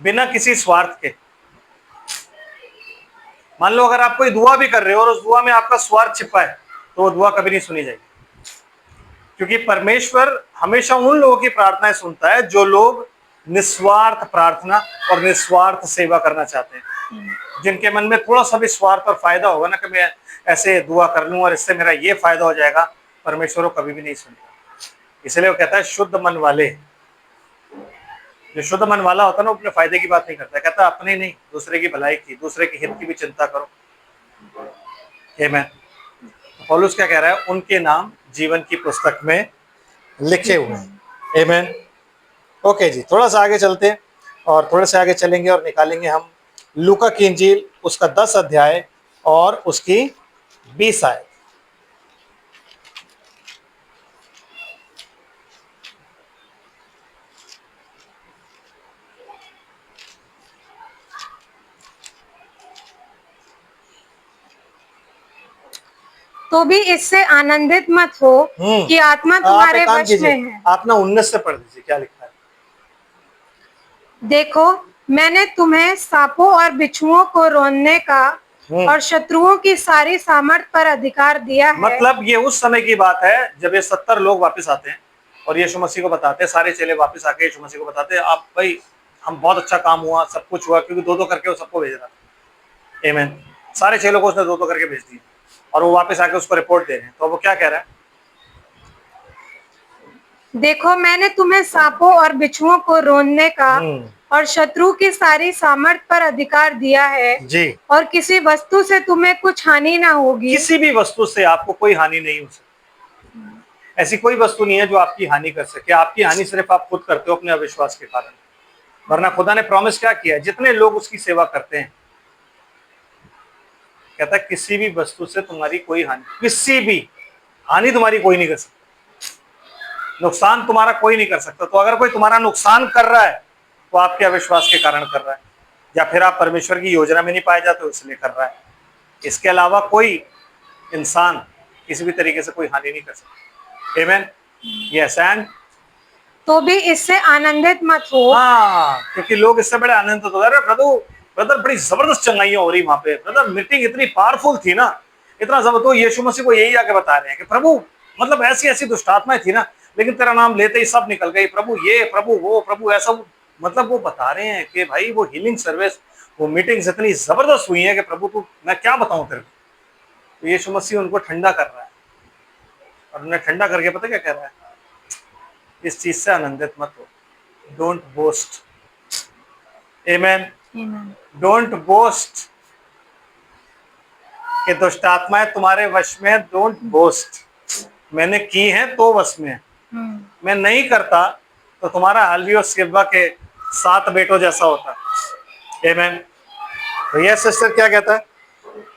बिना किसी स्वार्थ के, मान लो अगर आप कोई दुआ भी कर रहे हो और उस दुआ में आपका स्वार्थ छिपा है, तो वो दुआ कभी नहीं सुनी जाएगी। क्योंकि परमेश्वर हमेशा उन लोगों की प्रार्थनाएं सुनता है जो लोग निस्वार्थ प्रार्थना और निस्वार्थ सेवा करना चाहते हैं। जिनके मन में थोड़ा सा भी स्वार्थ और फायदा होगा ना, कि मैं ऐसे दुआ कर लूं और इससे मेरा ये फायदा हो जाएगा, परमेश्वर को कभी भी नहीं सुनेगा। इसलिए वो कहता है शुद्ध मन वाले। जो शुद्ध मन वाला होता है ना, वो अपने फायदे की बात नहीं करता, कहता है अपने नहीं, दूसरे की भलाई की, दूसरे के हित की भी चिंता करो। आमीन। पौलुस क्या कह रहा है? उनके नाम जीवन की पुस्तक में लिखे हुए हैं। आमीन। ओके जी, थोड़ा सा आगे चलते हैं, और थोड़े से आगे चलेंगे और निकालेंगे हम लूका की इंजील, उसका 10 अध्याय और उसकी 20 आयत। तो भी इससे आनंदित मत हो कि आत्मा तुम्हारे वश में है। आप ना 19 से पढ़ दीजिए, क्या लिखा है? देखो, मैंने तुम्हें सांपों और बिच्छुओं को रोनने का और शत्रुओं की सारी सामर्थ पर अधिकार दिया है। मतलब ये उस समय की बात है जब ये 70 लोग वापस आते हैं और यीशु मसीह को बताते हैं, सारे चेले वापस आके यीशु मसीह को बताते हैं, आप भाई हम बहुत अच्छा काम हुआ, सब कुछ हुआ, क्योंकि दो दो करके वो सबको भेज रहा था। आमीन। सारे चेलों को उसने दो दो करके भेज दिए और वो वापस आके उसको रिपोर्ट दे रहे हैं। तो वो क्या कह रहा है? देखो, मैंने तुम्हें सांपों और बिच्छुओं को रोंदने का और शत्रु की सारी सामर्थ पर अधिकार दिया है जी। और किसी वस्तु से तुम्हें कुछ हानि ना होगी। किसी भी वस्तु से आपको कोई हानि नहीं हो सकती। ऐसी कोई वस्तु नहीं है जो आपकी हानि कर सके। आपकी हानि सिर्फ आप खुद करते हो अपने अविश्वास के कारण। वरना खुदा ने प्रॉमिस क्या किया है? जितने लोग उसकी सेवा करते हैं, कहता है किसी भी वस्तु से तुम्हारी कोई हानि, किसी भी हानि तुम्हारी कोई नहीं कर सकता, नुकसान तुम्हारा कोई नहीं कर सकता। तो अगर कोई तुम्हारा नुकसान कर रहा है तो आपके अविश्वास के कारण कर रहा है, या फिर आप परमेश्वर की योजना में नहीं पाए जाते हो इसलिए कर रहा है। इसके अलावा कोई इंसान किसी भी तरीके से कोई हानि नहीं कर सकता। आमीन। यस। एंड तो भी इससे आनंदित मत हो। हाँ, क्योंकि लोग इससे बड़े आनंदित होते हैं। अरे ब्रदर बड़ी जबरदस्त चंगाइयां हो रही वहां पे, ब्रदर मीटिंग इतनी पावरफुल थी ना, इतना जबरदस्त। तो यीशु मसीह को यही आके बता रहे हैं कि प्रभु, मतलब ऐसी ऐसी दुष्टात्माएं थी ना, लेकिन तेरा नाम लेते ही सब निकल गई। प्रभु ये, प्रभु वो, प्रभु ऐसा। मतलब वो बता रहे हैं कि भाई वो हीलिंग सर्विस, वो मीटिंग्स इतनी जबरदस्त हुई है कि प्रभु तू, मैं क्या बताऊं तेरे को। तो यीशु मसीह उनको ठंडा कर रहा है, और उन्हें ठंडा करके पता क्या कह रहा है? इस चीज से आनंदित मत हो। Don't boast. आमीन। डोंट बोस्ट कि दुष्ट आत्माएं तुम्हारे वश में। Don't boast. मैंने की है तो वश में है, मैं नहीं करता तो तुम्हारा हाल भी उस सिब्बा के 7 बेटों जैसा होता। आमीन। तो यह सिस्टर क्या कहता है?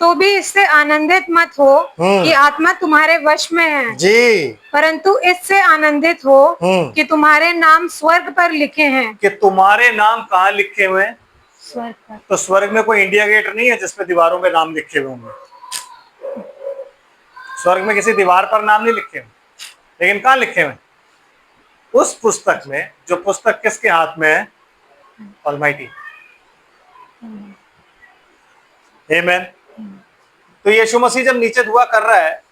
तो भी इससे आनंदित मत हो कि आत्मा तुम्हारे वश में है जी। परंतु इससे आनंदित हो कि तुम्हारे नाम स्वर्ग पर लिखे हैं। कि तुम्हारे नाम कहाँ लिखे हुए हैं? स्वर्ग पर। तो स्वर्ग में कोई इंडिया गेट नहीं है जिसपे दीवारों में नाम लिखे हुए होंगे। स्वर्ग में किसी दीवार पर नाम नहीं लिखे हुए, लेकिन कहाँ लिखे हुए? उस पुस्तक में, जो पुस्तक किसके हाथ में है? ऑलमाइटी। आमीन। तो यीशु मसीह जब नीचे दुआ कर रहा है,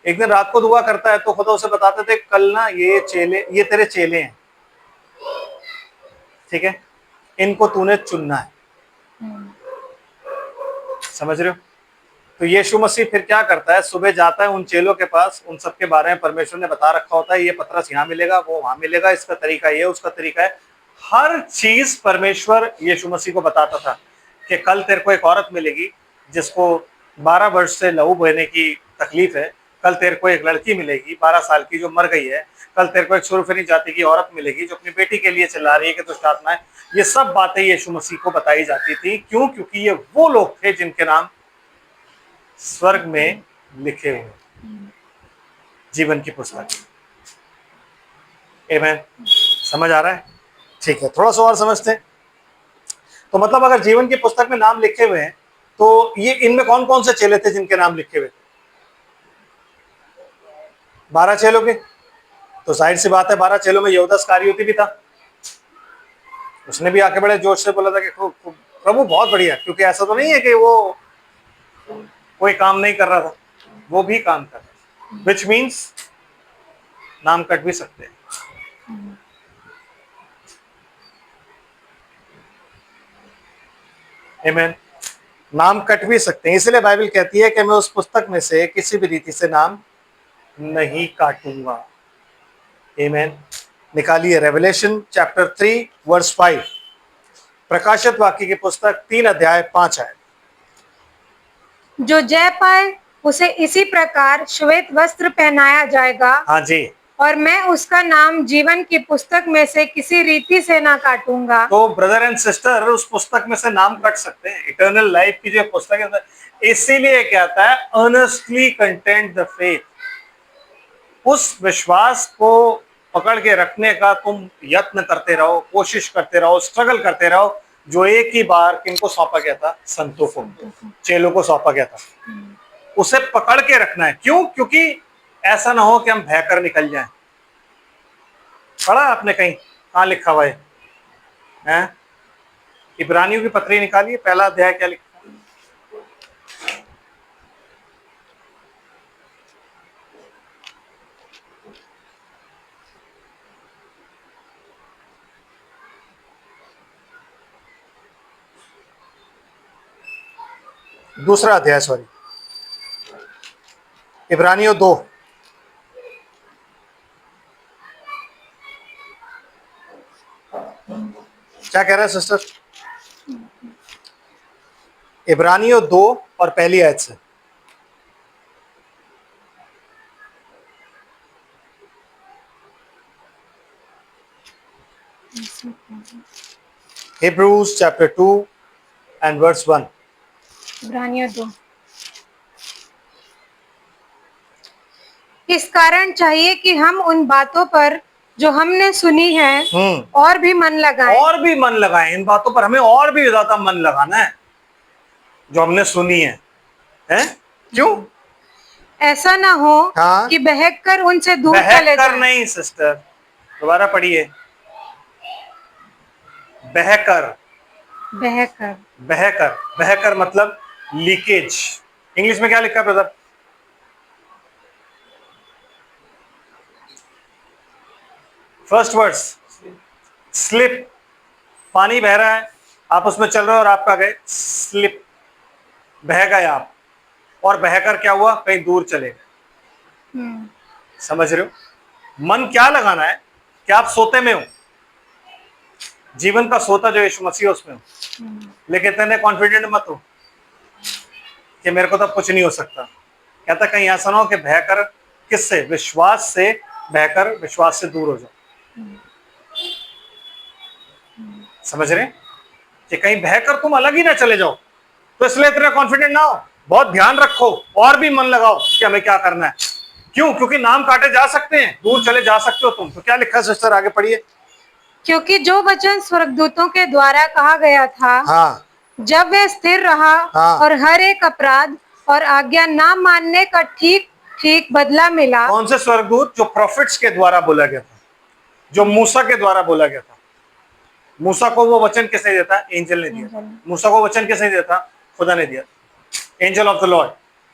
एक दिन रात को दुआ करता है, तो खुदा उसे बताते थे कल ना ये चेले, ये तेरे चेले हैं, ठीक है, इनको तूने चुनना है। समझ रहे हो? तो यीशु मसीह फिर क्या करता है? सुबह जाता है उन चेलों के पास, उन सबके बारे में परमेश्वर ने बता रखा होता है, ये पतरस यहाँ मिलेगा, वो वहां मिलेगा, इसका तरीका ये, उसका तरीका है। हर चीज परमेश्वर यीशु मसीह को बताता था कि कल तेरे को एक औरत मिलेगी जिसको 12 वर्ष से लहू बहने की तकलीफ है। कल तेरे को एक लड़की मिलेगी 12 साल की जो मर गई है। कल तेरे को एक सुरफिनी जाति की औरत मिलेगी जो अपनी बेटी के लिए चिल्ला रही है कि दुष्ट आत्मा है। ये सब बातें यीशु मसीह को बताई जाती थी। क्यों? क्योंकि ये वो लोग थे जिनके नाम स्वर्ग में लिखे हुए जीवन की पुस्तक। आमीन। समझ आ रहा है? ठीक है, थोड़ा सा और समझते हैं। तो मतलब अगर जीवन की पुस्तक में नाम लिखे हुए हैं, तो ये इनमें कौन कौन से चेले थे जिनके नाम लिखे हुए थे? 12 चेलों के। तो जाहिर सी बात है 12 चेलों में यहूदा इस्करियोती भी था। उसने भी आके बड़े जोश से बोला था कि प्रभु बहुत बढ़िया, क्योंकि ऐसा तो नहीं है कि वो कोई काम नहीं कर रहा था, वो भी काम कर रहा था। विच मीन्स नाम कट भी सकते हैं। आमीन। नाम कट भी सकते हैं, इसलिए बाइबल कहती है कि मैं उस पुस्तक में से किसी भी रीति से नाम नहीं काटूंगा। आमीन। निकालिए रेवलेशन चैप्टर 3 वर्स 5, प्रकाशित वाक्य की पुस्तक 3 अध्याय 5 आयत। जो जय पाए उसे इसी प्रकार श्वेत वस्त्र पहनाया जाएगा। हाँ जी। और मैं उसका नाम जीवन की पुस्तक में से किसी रीति से ना काटूंगा। तो ब्रदर एंड सिस्टर, उस पुस्तक में से नाम कट सकते हैं। इटर्नल लाइफ की जो पुस्तक है, इसीलिए कहता है अर्नेस्टली कंटेंट द फेथ। उस विश्वास को पकड़ के रखने का तुम यत्न करते रहो, कोशिश करते रहो, स्ट्रगल करते रहो, जो एक ही बार किनको सौंपा गया था? संतों को, चेलों को सौंपा गया था। उसे पकड़ के रखना है। क्यों? क्योंकि ऐसा ना हो कि हम भयकर निकल जाएं। पढ़ा आपने कहीं? कहाँ लिखा हुआ है? इब्रानियों की पत्री निकालिए, पहला अध्याय क्या लिखा? दूसरा अध्याय, सॉरी, इब्रानियों 2। क्या कह रहा है सिस्टर? इब्रानियों 2 और पहली आयत से। Hebrews chapter 2 and verse 1. इब्रानियों 2। इस कारण चाहिए कि हम उन बातों पर जो हमने सुनी है और भी मन लगाएं। और भी मन लगाएं, इन बातों पर हमें और भी ज्यादा मन लगाना है जो हमने सुनी है, हैं? क्यों? ऐसा ना हो हाँ? कि बहक कर उनसे दूर बहक चले कर जाएं। नहीं सिस्टर, दोबारा पढ़िए। बहकर, बहकर, बहकर, बहकर मतलब लीकेज। इंग्लिश में क्या लिखा है ब्रदर? First words, slip. पानी बह रहा है, आप उसमें चल रहे हो और आपका गए स्लिप, बह गए आप, और बहकर क्या हुआ? कहीं दूर चले गए। समझ रहे हो? मन क्या लगाना है कि आप सोते में हो, जीवन का सोता जो यीशु मसीह उसमें हो, लेकिन इतने कॉन्फिडेंट मत हो कि मेरे को तो कुछ नहीं हो सकता। कहता कहीं ऐसा ना हो कि बहकर, किससे? विश्वास से बहकर विश्वास से दूर हो जाओ। समझ रहे? कि कहीं बहकर तुम अलग ही ना चले जाओ। तो इसलिए इतना कॉन्फिडेंट ना हो, बहुत ध्यान रखो और भी मन लगाओ कि हमें क्या करना है। क्यों? क्योंकि नाम काटे जा सकते हैं, दूर चले जा सकते हो तुम। तो क्या लिखा है सिस्टर, आगे पढ़िए। क्योंकि जो वचन स्वर्गदूतों के द्वारा कहा गया था, हाँ, जब वे स्थिर रहा हाँ। और हर एक अपराध और आज्ञा ना मानने का ठीक ठीक बदला मिला। कौन से स्वर्गदूत? जो प्रॉफिट्स के द्वारा बोला गया था, जो मूसा के द्वारा बोला गया था। मूसा को वो वचन किसने दिया था? एंजल ने दिया। मूसा को वचन किसने दिया था? खुदा ने दिया। एंजल ऑफ द लॉर्ड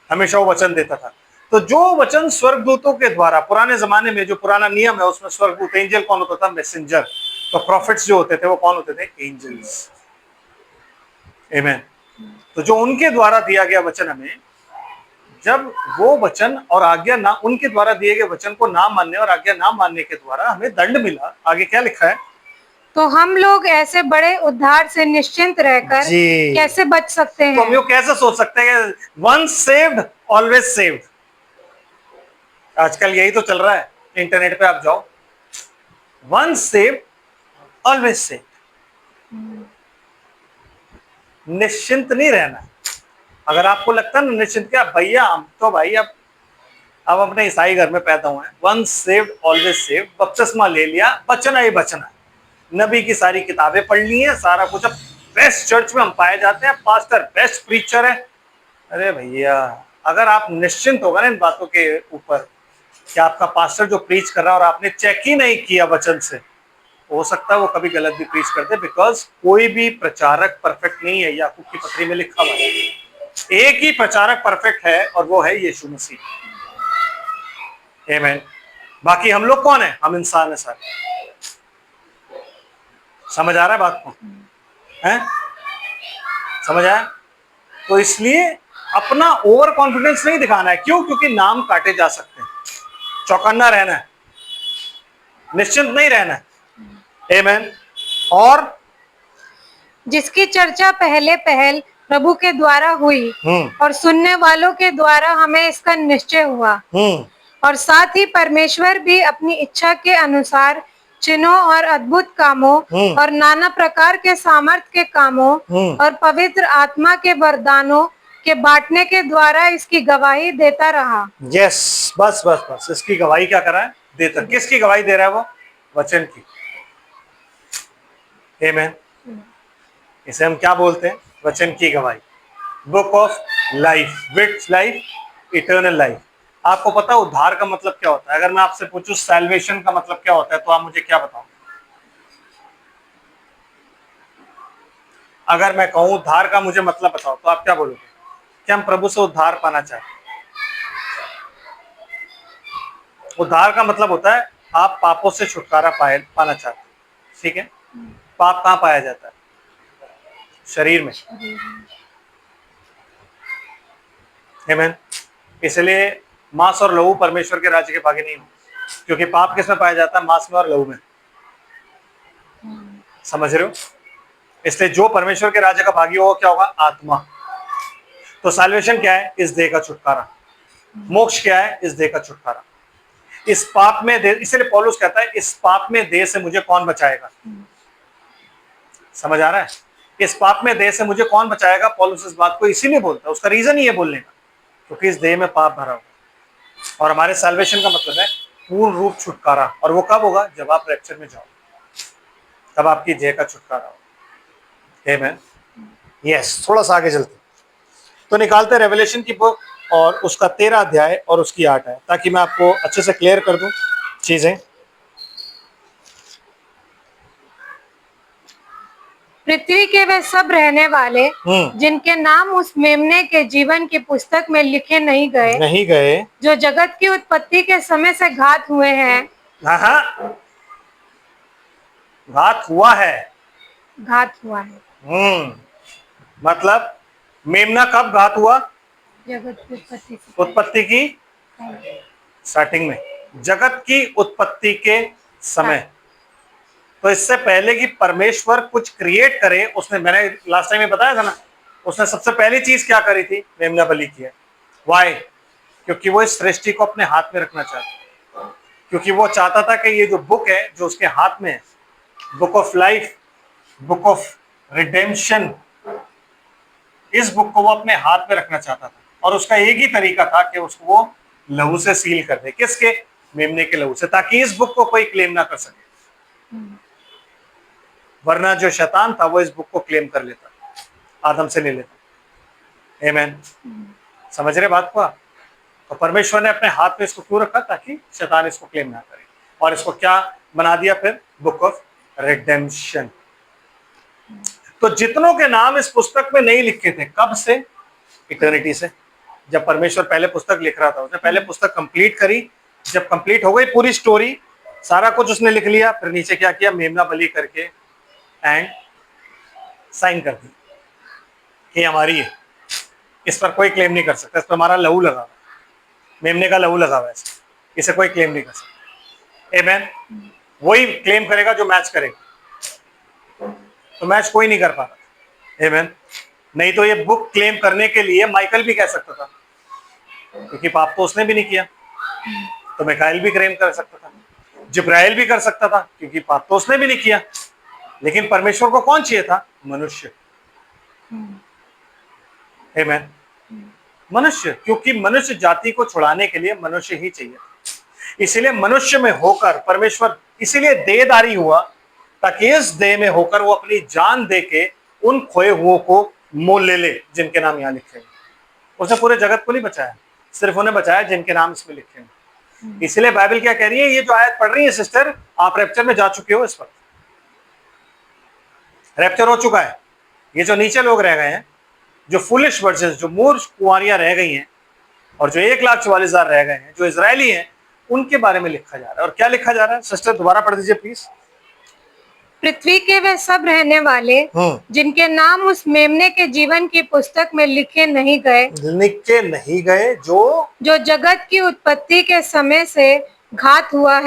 हमेशा वो वचन देता था। तो जो वचन स्वर्गदूतों के द्वारा, पुराने जमाने में जो पुराना नियम है उसमें स्वर्गदूत, एंजल कौन होता था? मैसेंजर। तो प्रॉफिट्स जो होते थे वो कौन होते थे? एंजल्स। आमीन। तो जो उनके द्वारा दिया गया वचन, हमें जब वो वचन और आज्ञा ना, उनके द्वारा दिए गए वचन को ना मानने और आज्ञा ना मानने के द्वारा हमें दंड मिला। आगे क्या लिखा है? तो हम लोग ऐसे बड़े उद्धार से निश्चिंत रहकर जी। कैसे बच सकते तो हम हैं? ये कैसे सोच सकते हैं? Once saved always saved. आजकल यही तो चल रहा है, इंटरनेट पे आप जाओ, वंस सेव्ड ऑलवेज सेव्ड। निश्चिंत नहीं रहना। अगर आपको लगता है ना निश्चिंत, क्या भैया हम तो भाई अब अपने ईसाई घर में पैदा हुए हैं, वंस सेव्ड ऑलवेज सेव्ड, बपतिस्मा ले लिया, बचना ही बचना है, नबी की सारी किताबें पढ़ ली हैं, सारा कुछ। अब बेस्ट चर्च में हम पाए जाते हैं, पास्टर बेस्ट प्रीचर है। अरे भैया, अगर आप निश्चिंत होगा ना इन बातों के ऊपर कि आपका पास्टर जो प्रीच कर रहा है और आपने चेक ही नहीं किया वचन से, हो सकता है वो कभी गलत भी प्रीच करते, बिकॉज कोई भी प्रचारक परफेक्ट नहीं है। याकूब की पत्री में लिखा हुआ है एक ही प्रचारक परफेक्ट है और वो है यीशु मसीह। आमीन। बाकी हम लोग कौन है? हम इंसान है सारे। समझ आ रहा है बात को? हैं? समझ आया? तो इसलिए अपना ओवर कॉन्फिडेंस नहीं दिखाना है। क्यों? क्योंकि नाम काटे जा सकते हैं। चौकन्ना रहना है, निश्चिंत नहीं रहना है। आमीन। और जिसकी चर्चा पहले पहल प्रभु के द्वारा हुई और सुनने वालों के द्वारा हमें इसका निश्चय हुआ, और साथ ही परमेश्वर भी अपनी इच्छा के अनुसार चिन्हों और अद्भुत कामों और नाना प्रकार के सामर्थ्य के कामों और पवित्र आत्मा के वरदानों के बांटने के द्वारा इसकी गवाही देता रहा। यस, बस बस बस, इसकी गवाही क्या कर रहा है? देता। किसकी गवाही दे रहा है वो? वचन की। आमीन। इसे हम क्या बोलते हैं? वचन की गवाही। Book of life, with life, eternal life. आपको पता है उद्धार का मतलब क्या होता है? अगर मैं आपसे पूछूं सैल्वेशन का मतलब क्या होता है, तो आप मुझे क्या बताओ? अगर मैं कहूं उद्धार का मुझे मतलब बताओ, तो आप क्या बोलोगे? कि हम प्रभु से उद्धार पाना चाहते हैं। उद्धार का मतलब होता है आप पापों से छुटकारा पाना चाहते हैं। ठीक है? पाप कहाँ पाया जाता है? शरीर में। आमेन। इसलिए मांस और लहू परमेश्वर के राज्य के भागी नहीं हो, क्योंकि पाप किसमें पाया जाता है? मांस में और लहू में। समझ रहे हो? इसलिए जो परमेश्वर के राज्य का भागी होगा क्या होगा? आत्मा। तो साल्वेशन क्या है? इस देह का छुटकारा। मोक्ष क्या है? इस देह का छुटकारा। इस पाप में देह, इसलिए पौलुस कहता है इस पाप में देह से मुझे कौन बचाएगा? समझ आ रहा है? इस पाप में देह से मुझे कौन बचाएगा? पौलुस इस बात को इसीलिए बोलता है, उसका रीजन ही है बोलने का, क्योंकि इस देह में पाप भरा हुआ। और हमारे साल्वेशन का मतलब है पूर्ण रूप छुटकारा। और वो कब होगा? जब आप रैप्चर में जाओ, तब आपकी देह का छुटकारा होगा। आमेन। यस, थोड़ा सा आगे चलते तो निकालते रेवलेशन की बुक और उसका 13 अध्याय और उसकी 8 है, ताकि मैं आपको अच्छे से क्लियर कर दूं चीजें। पृथ्वी के वे सब रहने वाले जिनके नाम उस मेमने के जीवन की पुस्तक में लिखे नहीं गए, जो जगत की उत्पत्ति के समय से घात हुए हैं। हाँ, घात हुआ है। मतलब मेमना कब घात हुआ? जगत की उत्पत्ति उत्पत्ति की स्टार्टिंग में, जगत की उत्पत्ति के समय। तो इससे पहले कि परमेश्वर कुछ क्रिएट करे, उसने, मैंने लास्ट टाइम में बताया था ना, उसने सबसे पहली चीज क्या करी थी? मेमना बलि किया। वाई? क्योंकि वो इस सृष्टि को अपने हाथ में रखना चाहता, क्योंकि वो चाहता था कि ये जो बुक है जो उसके हाथ में है, book of life, book of redemption, इस बुक को वो अपने हाथ में रखना चाहता था। और उसका एक ही तरीका था कि उसको वो लहू से सील कर दे। किसके? मेमने के लहू से, ताकि इस बुक को कोई क्लेम ना कर सके। वरना जो शैतान था वो इस बुक को क्लेम कर लेता, आदम से ले लेता। आमेन। समझ रहे बात को? तो परमेश्वर ने अपने हाथ में इसको क्यों रखा? ताकि शैतान इसको क्लेम ना करे। और इसको क्या बना दिया फिर? Book of redemption. तो जितनों के नाम इस पुस्तक में नहीं लिखे थे, कब से? इटर्निटी से। जब परमेश्वर पहले पुस्तक लिख रहा था, उसने पहले पुस्तक कंप्लीट करी। जब कंप्लीट हो गई पूरी स्टोरी, सारा कुछ उसने लिख लिया, फिर नीचे क्या किया? मेमना बलि करके एंड साइन कर दी कि हमारी है, इस पर कोई क्लेम नहीं कर सकता, इस पर हमारा लहू लगा हुआ है, मेमने का लहू लगा हुआ है, इसे कोई क्लेम नहीं कर सकता। आमेन। वही क्लेम करेगा जो मैच करेगा, तो मैच कोई नहीं कर पा रहा। आमेन। नहीं तो ये बुक क्लेम करने के लिए माइकल भी कह सकता था, क्योंकि पाप तो उसने भी नहीं किया। तो मिकाइल भी क्लेम कर सकता था, जिब्राइल भी कर सकता था, क्योंकि पाप तो उसने भी नहीं किया। लेकिन परमेश्वर को कौन चाहिए था? मनुष्य। आमेन। मनुष्य, क्योंकि मनुष्य जाति को छुड़ाने के लिए मनुष्य ही चाहिए। इसीलिए मनुष्य में होकर परमेश्वर इसीलिए देहधारी हुआ, ताकि इस देह में होकर वो अपनी जान दे के उन खोए हुओं को मोल ले ले, जिनके नाम यहाँ लिखे हैं। उसने पूरे जगत को नहीं बचाया, सिर्फ उन्हें बचाया जिनके नाम इसमें लिखे हैं। इसलिए बाइबल क्या कह रही है? ये जो आयत पढ़ रही है सिस्टर, आप रैप्चर में जा चुके हो। इस वक्त रैप्चर हो चुका है। ये जो नीचे लोग रह गए हैं, जो फुलिश वर्सेस, जो मूर्ख कुंवारियां रह गई हैं, और जो 1,44,000 रह गए हैं, जो इजरायली हैं, उनके बारे में लिखा जा रहा है। और क्या लिखा जा रहा है? सिस्टर दोबारा पढ़ दीजिए प्लीज। पृथ्वी के वे सब रहने वाले जिनके नाम उस मेमने के जीवन की पुस्तक में लिखे नहीं गए, जो जगत की उत्पत्ति के समय से घात हुआ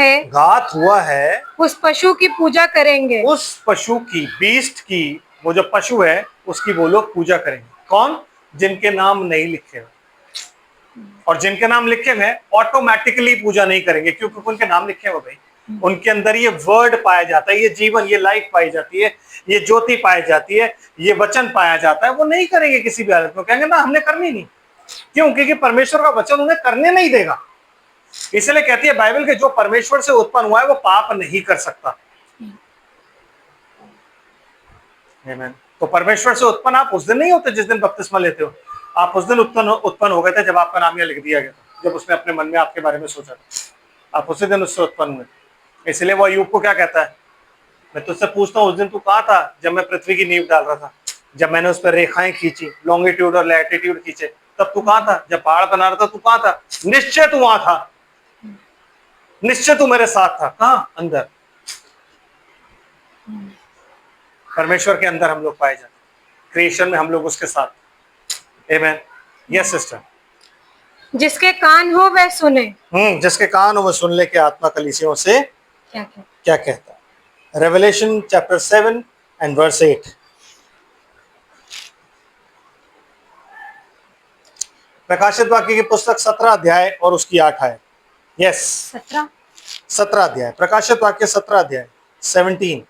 है, उस पशु की पूजा करेंगे। उस पशु की, बीस्ट की, वो जो पशु है उसकी वो लोग पूजा करेंगे। कौन? जिनके नाम नहीं लिखे हुए। और जिनके नाम लिखे हुए ऑटोमेटिकली पूजा नहीं करेंगे, क्योंकि उनके नाम लिखे हुए भाई, उनके अंदर ये वर्ड पाया जाता है, ये जीवन, ये लाइफ पाई जाती है, ये ज्योति पाई जाती है, ये वचन पाया जाता है। वो नहीं करेंगे किसी भी हालत में, कहेंगे ना हमने करनी नहीं। क्यों? क्योंकि परमेश्वर का वचन उन्हें करने नहीं देगा। इसलिए कहती है बाइबल के जो परमेश्वर से उत्पन्न हुआ है वो पाप नहीं कर सकता। आमीन। तो परमेश्वर से उत्पन्न आप उस दिन नहीं होते जिस दिन बपतिस्मा लेते हो। आप उस दिन उत्पन्न हो गए थे जब आपका नाम यहाँ लिख दिया गया था, जब उसने अपने मन में आपके बारे में सोचा था। आप उसी दिन उससे उत्पन्न हुए। इसलिए वो अय्यूब को क्या कहता है? मैं तुझसे पूछता हूँ, उस दिन तू कहाँ था जब मैं पृथ्वी की नींव डाल रहा था, जब मैंने उस पर रेखाएं खींची, लॉन्गिट्यूड और लैटिट्यूड खींचे, तब तू कहाँ था? जब पहाड़ बना रहा था तू कहाँ था? निश्चय तू वहां था, निश्चय तू मेरे साथ था। कहाँ? अंदर। परमेश्वर के अंदर हम लोग पाए जाते, क्रिएशन में हम लोग उसके साथ। आमेन। Yes sister. जिसके कान हो वह सुने। जिसके कान हो वह सुन ले कि आत्मा कलीसियों से क्या क्या क्या कहता है। Revelation chapter 7 and verse 8। प्रकाशित वाक्य की पुस्तक 17 अध्याय और उसकी 8 आयत। यस, 17। 17 अध्याय, प्रकाशित वाक्य 17 अध्याय 17।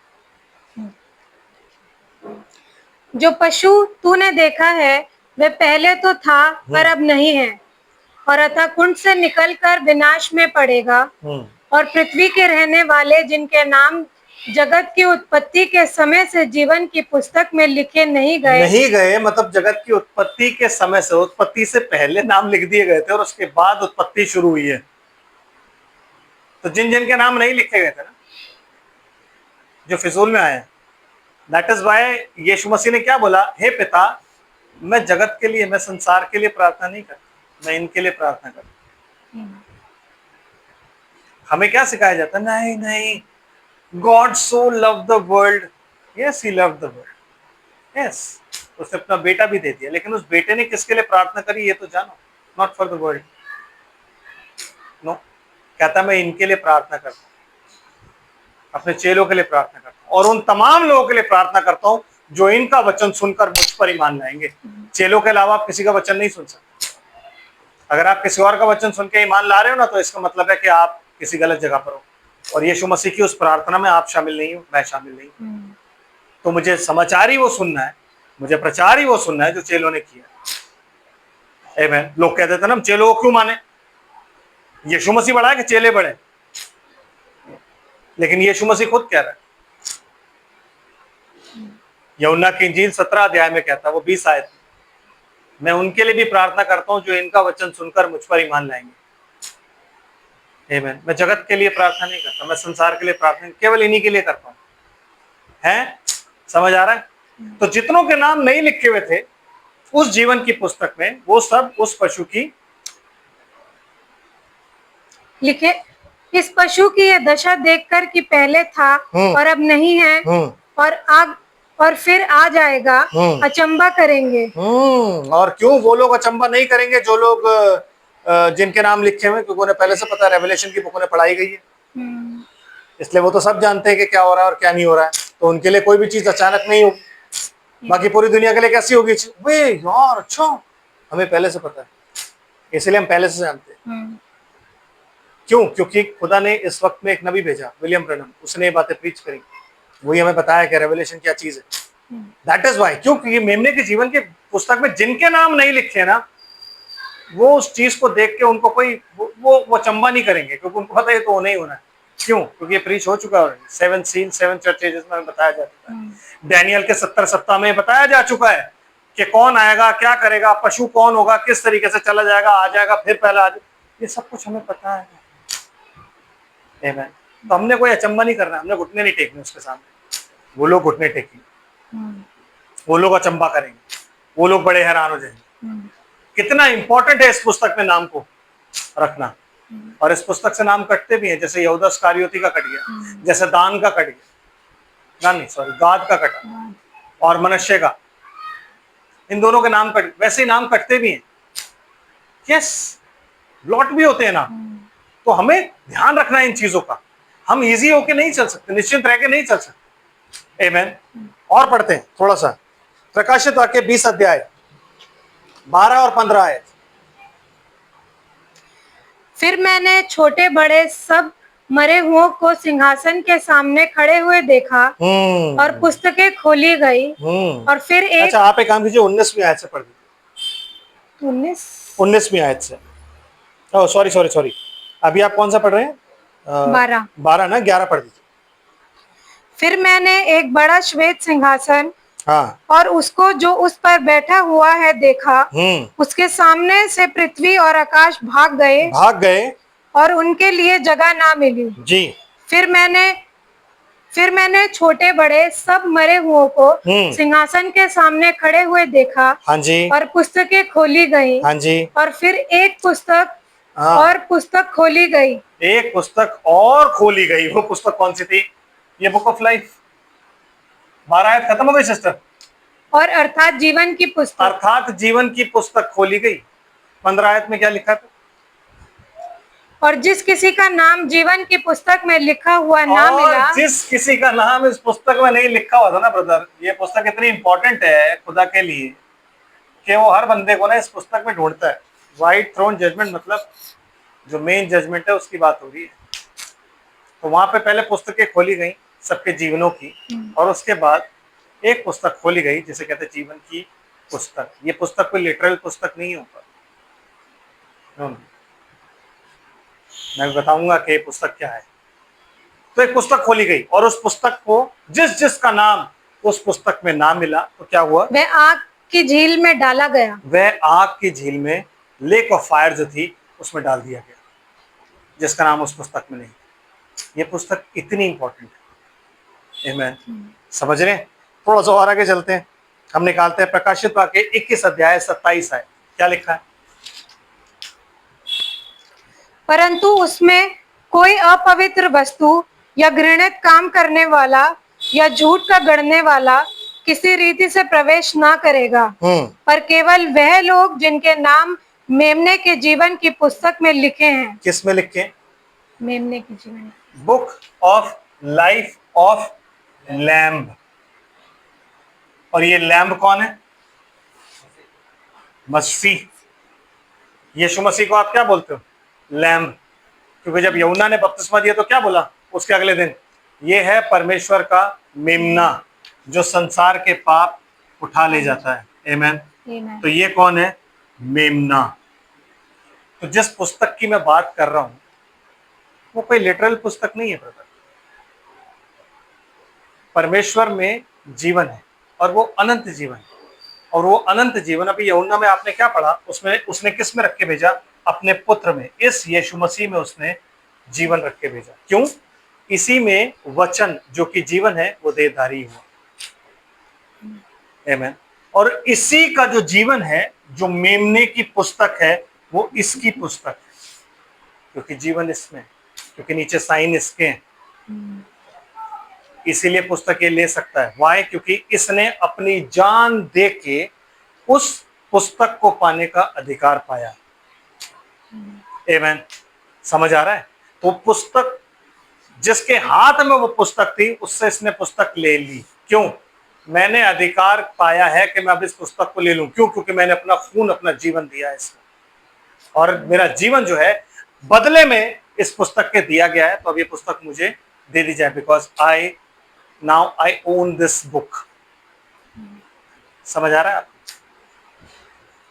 जो पशु तूने देखा है वह पहले तो था पर अब नहीं है, और अतः कुंड से निकलकर विनाश में पड़ेगा। और पृथ्वी के रहने वाले जिनके नाम जगत की उत्पत्ति के समय से जीवन की पुस्तक में लिखे नहीं गए, मतलब जगत की उत्पत्ति के समय से, उत्पत्ति से पहले नाम लिख दिए गए थे और उसके बाद उत्पत्ति शुरू हुई है। तो जिन जिन के नाम नहीं लिखे गए थे ना, जो फिजूल में आए हैं, दैट इज वाई यीशु मसीह ने क्या बोला, हे पिता, मैं जगत के लिए, मैं संसार के लिए प्रार्थना नहीं करता, मैं इनके लिए प्रार्थना करता। हमें क्या सिखाया जाता है, नहीं नहीं, God so love the world, yes he love the world, yes, उसने अपना बेटा भी दे दिया, लेकिन उस बेटे ने किसके लिए प्रार्थना करी ये तो जानो, not for the world, no, कहता मैं इनके लिए प्रार्थना करता हूँ, अपने चेलों के लिए प्रार्थना करता हूँ, और उन तमाम लोगों के लिए प्रार्थना करता हूँ जो इनका वचन सुनकर मुझ पर ईमान लाएंगे। चेलों के अलावा आप किसी का वचन नहीं सुन सकते। अगर आप किसी और का वचन सुन के ईमान ला रहे हो ना, तो इसका मतलब है कि आप किसी गलत जगह पर हो, और यीशु मसीह की उस प्रार्थना में आप शामिल नहीं हो, मैं शामिल नहीं हूँ। तो मुझे समाचार ही वो सुनना है, मुझे प्रचार ही वो सुनना है जो चेलों ने किया। आमीन। लोग कहते थे ना, हम चेलों को क्यों माने, यीशु मसीह बड़ा है कि चेले बड़े, लेकिन यीशु मसीह खुद कह रहा है, यूहन्ना की इंजील 17 अध्याय में कहता है, वो 20 आयत, मैं उनके लिए भी प्रार्थना करता हूं जो इनका वचन सुनकर मुझ पर ईमान लाएंगे। आमीन। मैं जगत के लिए प्रार्थना नहीं करता, मैं संसार के लिए प्रार्थना केवल इन्हीं के लिए करता हूं। है, समझ आ रहा है? तो जितनों के नाम नहीं लिखे हुए थे उस जीवन की पुस्तक में, वो सब उस पशु की लिखे। इस पशु की यह दशा देखकर कि पहले था और अब नहीं है, और फिर आ जाएगा, अचंबा करेंगे। और क्यों वो लोग अचंबा नहीं करेंगे जो लोग जिनके नाम लिखे हुए, क्योंकि उन्हें पहले से पता है, रेवलेशन की बुक उन्हें पढ़ाई गई है, इसलिए वो तो सब जानते हैं कि क्या हो रहा है और क्या नहीं हो रहा है, तो उनके लिए कोई भी चीज अचानक नहीं होगी। बाकी पूरी दुनिया के लिए कैसी होगी, वे यार अच्छा, हमें पहले से पता है, इसलिए हम पहले से जानते हैं। क्यों? क्योंकि खुदा ने इस वक्त में एक नबी भेजा, विलियम ब्रैनम, उसने ये बातें प्रीच करी, वही हमें बताया कि रेवलेशन क्या चीज है। दैट इज वाई, क्यों? क्योंकि मेमने के जीवन की पुस्तक में जिनके नाम नहीं लिखे ना, वो उस चीज को देख के उनको कोई वो चंबा नहीं करेंगे, क्योंकि उनको पता है तो नहीं होना है। क्यों? क्योंकि ये प्रीच हो चुका है, 7 सील 7 चर्चेज में बताया जा चुका है। डैनियल के 70 सप्ताह में बताया जा चुका है कि कौन आएगा, क्या करेगा, पशु कौन होगा, किस तरीके से चला जाएगा, आ जाएगा, फिर पहला ये सब कुछ हमें पता है। आमीन। तो हमने कोई अचंबा नहीं करना, हमने घुटने नहीं टेकने उसके सामने। वो लोग घुटने टेकेंगे, वो लोग अचंबा करेंगे, वो लोग बड़े हैरान हो जाएंगे। कितना इंपॉर्टेंट है इस पुस्तक में नाम को रखना, और इस पुस्तक से नाम कटते भी हैं, जैसे यहूदा इस्करियोती का कट गया, जैसे दान का कट गया, गाद का कटा, और मनश्शे का, इन दोनों के नाम कट, वैसे ही नाम कटते भी हैं। यस, लॉट भी होते हैं नाम। तो हमें ध्यान रखना है इन चीजों का, हम इजी होके नहीं चल सकते, निश्चिंत रह के नहीं चल सकते। आमीन। और पढ़ते हैं थोड़ा सा, प्रकाशित वाक्य 20 अध्याय 12 और 15 आयत। फिर मैंने छोटे बड़े सब मरे हुओं को सिंहासन के सामने खड़े हुए देखा, और पुस्तकें खोली गई, और फिर एक, अच्छा आप एक काम कीजिए, 19वीं आयत से पढ़ दीजिए। 19वीं आयत से, ओह सॉरी, अभी आप कौन सा पढ़ रहे हैं? 12 ना, 11 पढ़ दीजिए। फिर मैंने एक बड़ा श्वेत सिंहासन, हाँ, और उसको जो उस पर बैठा हुआ है देखा। उसके सामने से पृथ्वी और आकाश भाग गए, और उनके लिए जगह ना मिली जी। फिर मैंने छोटे बड़े सब मरे हुओं को सिंहासन के सामने खड़े हुए देखा। हाँ जी। और पुस्तकें खोली गई। हाँ जी। और फिर एक पुस्तक और पुस्तक खोली गई। एक पुस्तक और खोली गई, वो पुस्तक कौन सी थी? ये बुक ऑफ लाइफ। 12 आयत खत्म हो गई सिस्टर। और अर्थात जीवन की पुस्तक, अर्थात जीवन की पुस्तक खोली गई। 15 आयत में क्या लिखा था? और जिस किसी का नाम जीवन की पुस्तक में लिखा हुआ ना मिला, और जिस किसी का नाम इस पुस्तक में नहीं लिखा हुआ था ना ब्रदर, ये पुस्तक इतनी इंपॉर्टेंट है खुदा के लिए कि वो हर बंदे को ना इस पुस्तक में ढूंढता है। व्हाइट थ्रोन जजमेंट मतलब जो मेन जजमेंट है उसकी बात हो रही है। तो वहां पे पहले पुस्तकें खोली गई सबके जीवनों की, और उसके बाद एक पुस्तक खोली गई जिसे कहते हैं जीवन की पुस्तक। ये पुस्तक कोई लिटरल पुस्तक नहीं होगा, मैं बताऊंगा कि ये पुस्तक क्या है। तो एक पुस्तक खोली गई और उस पुस्तक को जिस जिसका नाम उस पुस्तक में ना मिला तो क्या हुआ, वह आग की झील में डाला गया। वह आग की झील में, लेक ऑफ फायर जो थी उसमें डाल दिया गया, जिसका नाम उस पुस्तक में नहीं। ये पुस्तक इतनी इंपॉर्टेंट है। आमीन। समझ रहे हैं? थोड़ा सा और आगे चलते हैं, हम निकालते हैं प्रकाशित वाक्य 21 अध्याय 27 आयत। क्या लिखा है? परंतु उसमें कोई अपवित्र वस्तु या घृणित काम करने वाला या झूठ का गढ़ने वाला किसी रीति से प्रवेश ना करेगा, पर केवल वह लोग जिनके नाम मेमने के जीवन की पुस्तक में लिखे हैं। किस में लिखे? मेमने के जीवन, book of life of lamb. और ये लैम्ब कौन है? मसीह। यीशु मसीह को आप क्या बोलते हो? लैम्ब। क्योंकि जब यूहन्ना ने बपतिस्मा दिया तो क्या बोला उसके अगले दिन? ये है परमेश्वर का मेमना जो संसार के पाप उठा ले जाता है। आमीन। तो ये कौन है? मेमना। तो जिस पुस्तक की मैं बात कर रहा हूं वो कोई लिटरल पुस्तक नहीं है ब्रदर। परमेश्वर में जीवन है और वो अनंत जीवन है। और वो अनंत जीवन अभी यूहन्ना में आपने क्या पढ़ा, उसमें उसने किस में रख के भेजा? अपने पुत्र में, इस यीशु मसीह में उसने जीवन रख के भेजा। क्यों? इसी में वचन जो कि जीवन है वो देहधारी हुआ। आमीन। और इसी का जो जीवन है, जो मेमने की पुस्तक है, वो इसकी पुस्तक है, क्योंकि जीवन इसमें, क्योंकि नीचे साइन इसके हैं, इसीलिए पुस्तक ये ले सकता है। वाई? क्योंकि इसने अपनी जान दे के उस पुस्तक को पाने का अधिकार पाया। आमीन। समझ आ रहा है? तो पुस्तक जिसके हाथ में वो पुस्तक थी उससे इसने पुस्तक ले ली। क्यों? मैंने अधिकार पाया है कि मैं अब इस पुस्तक को ले लूं। क्यों? क्योंकि मैंने अपना खून, अपना जीवन दिया है इसमें, और मेरा जीवन जो है बदले में इस पुस्तक के दिया गया है। तो अब ये पुस्तक मुझे दे दी जाए, because now I own this book. समझ आ रहा है आपको?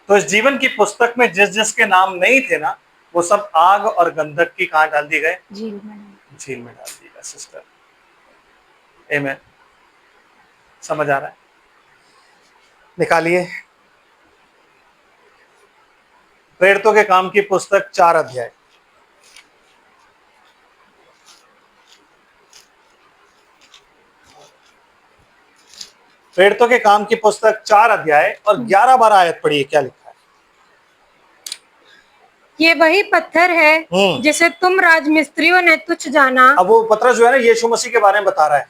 तो इस जीवन की पुस्तक में जिस जिसके नाम नहीं थे ना, वो सब आग और गंधक की कहां डाल दिए गए? झील में डाल दिए गए सिस्टर। आमीन। समझ आ रहा है? निकालिए प्रेरितों के काम की पुस्तक 4 अध्याय। प्रेरितों के काम की पुस्तक 4 अध्याय और 11-12 आयत पढ़िए। क्या लिखा है? ये वही पत्थर है जिसे तुम राजमिस्त्रियों ने तुच्छ जाना। अब वो पत्र जो है ना, यीशु मसीह के बारे में बता रहा है।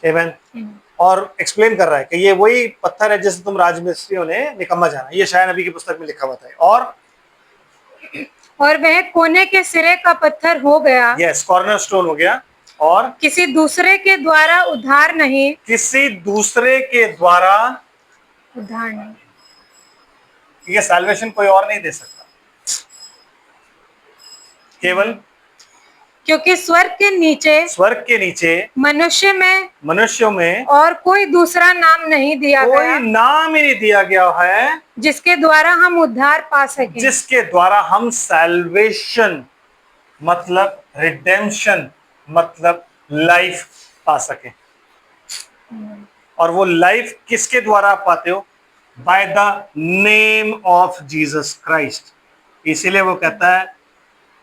आमीन। और एक्सप्लेन कर रहा है कि ये वही पत्थर है जिसे तुम राजमिस्त्रियों ने निकम्मा जाना। ये शायद नबी की पुस्तक में लिखा हुआ था। और वह कोने के सिरे का पत्थर हो गया। यस, कॉर्नर स्टोन हो गया। और किसी दूसरे के द्वारा उद्धार नहीं, किसी दूसरे के द्वारा उद्धार नहीं, ये सैल्वेशन कोई और नहीं दे सकता, केवल क्योंकि स्वर्ग के नीचे मनुष्यों में और कोई दूसरा नाम नहीं दिया गया, कोई नाम ही नहीं दिया गया है जिसके द्वारा हम उद्धार पा सके, जिसके द्वारा हम सैल्वेशन मतलब रिडेम्पशन मतलब लाइफ पा सके। और वो लाइफ किसके द्वारा पाते हो? By the name of Jesus Christ. इसीलिए वो कहता है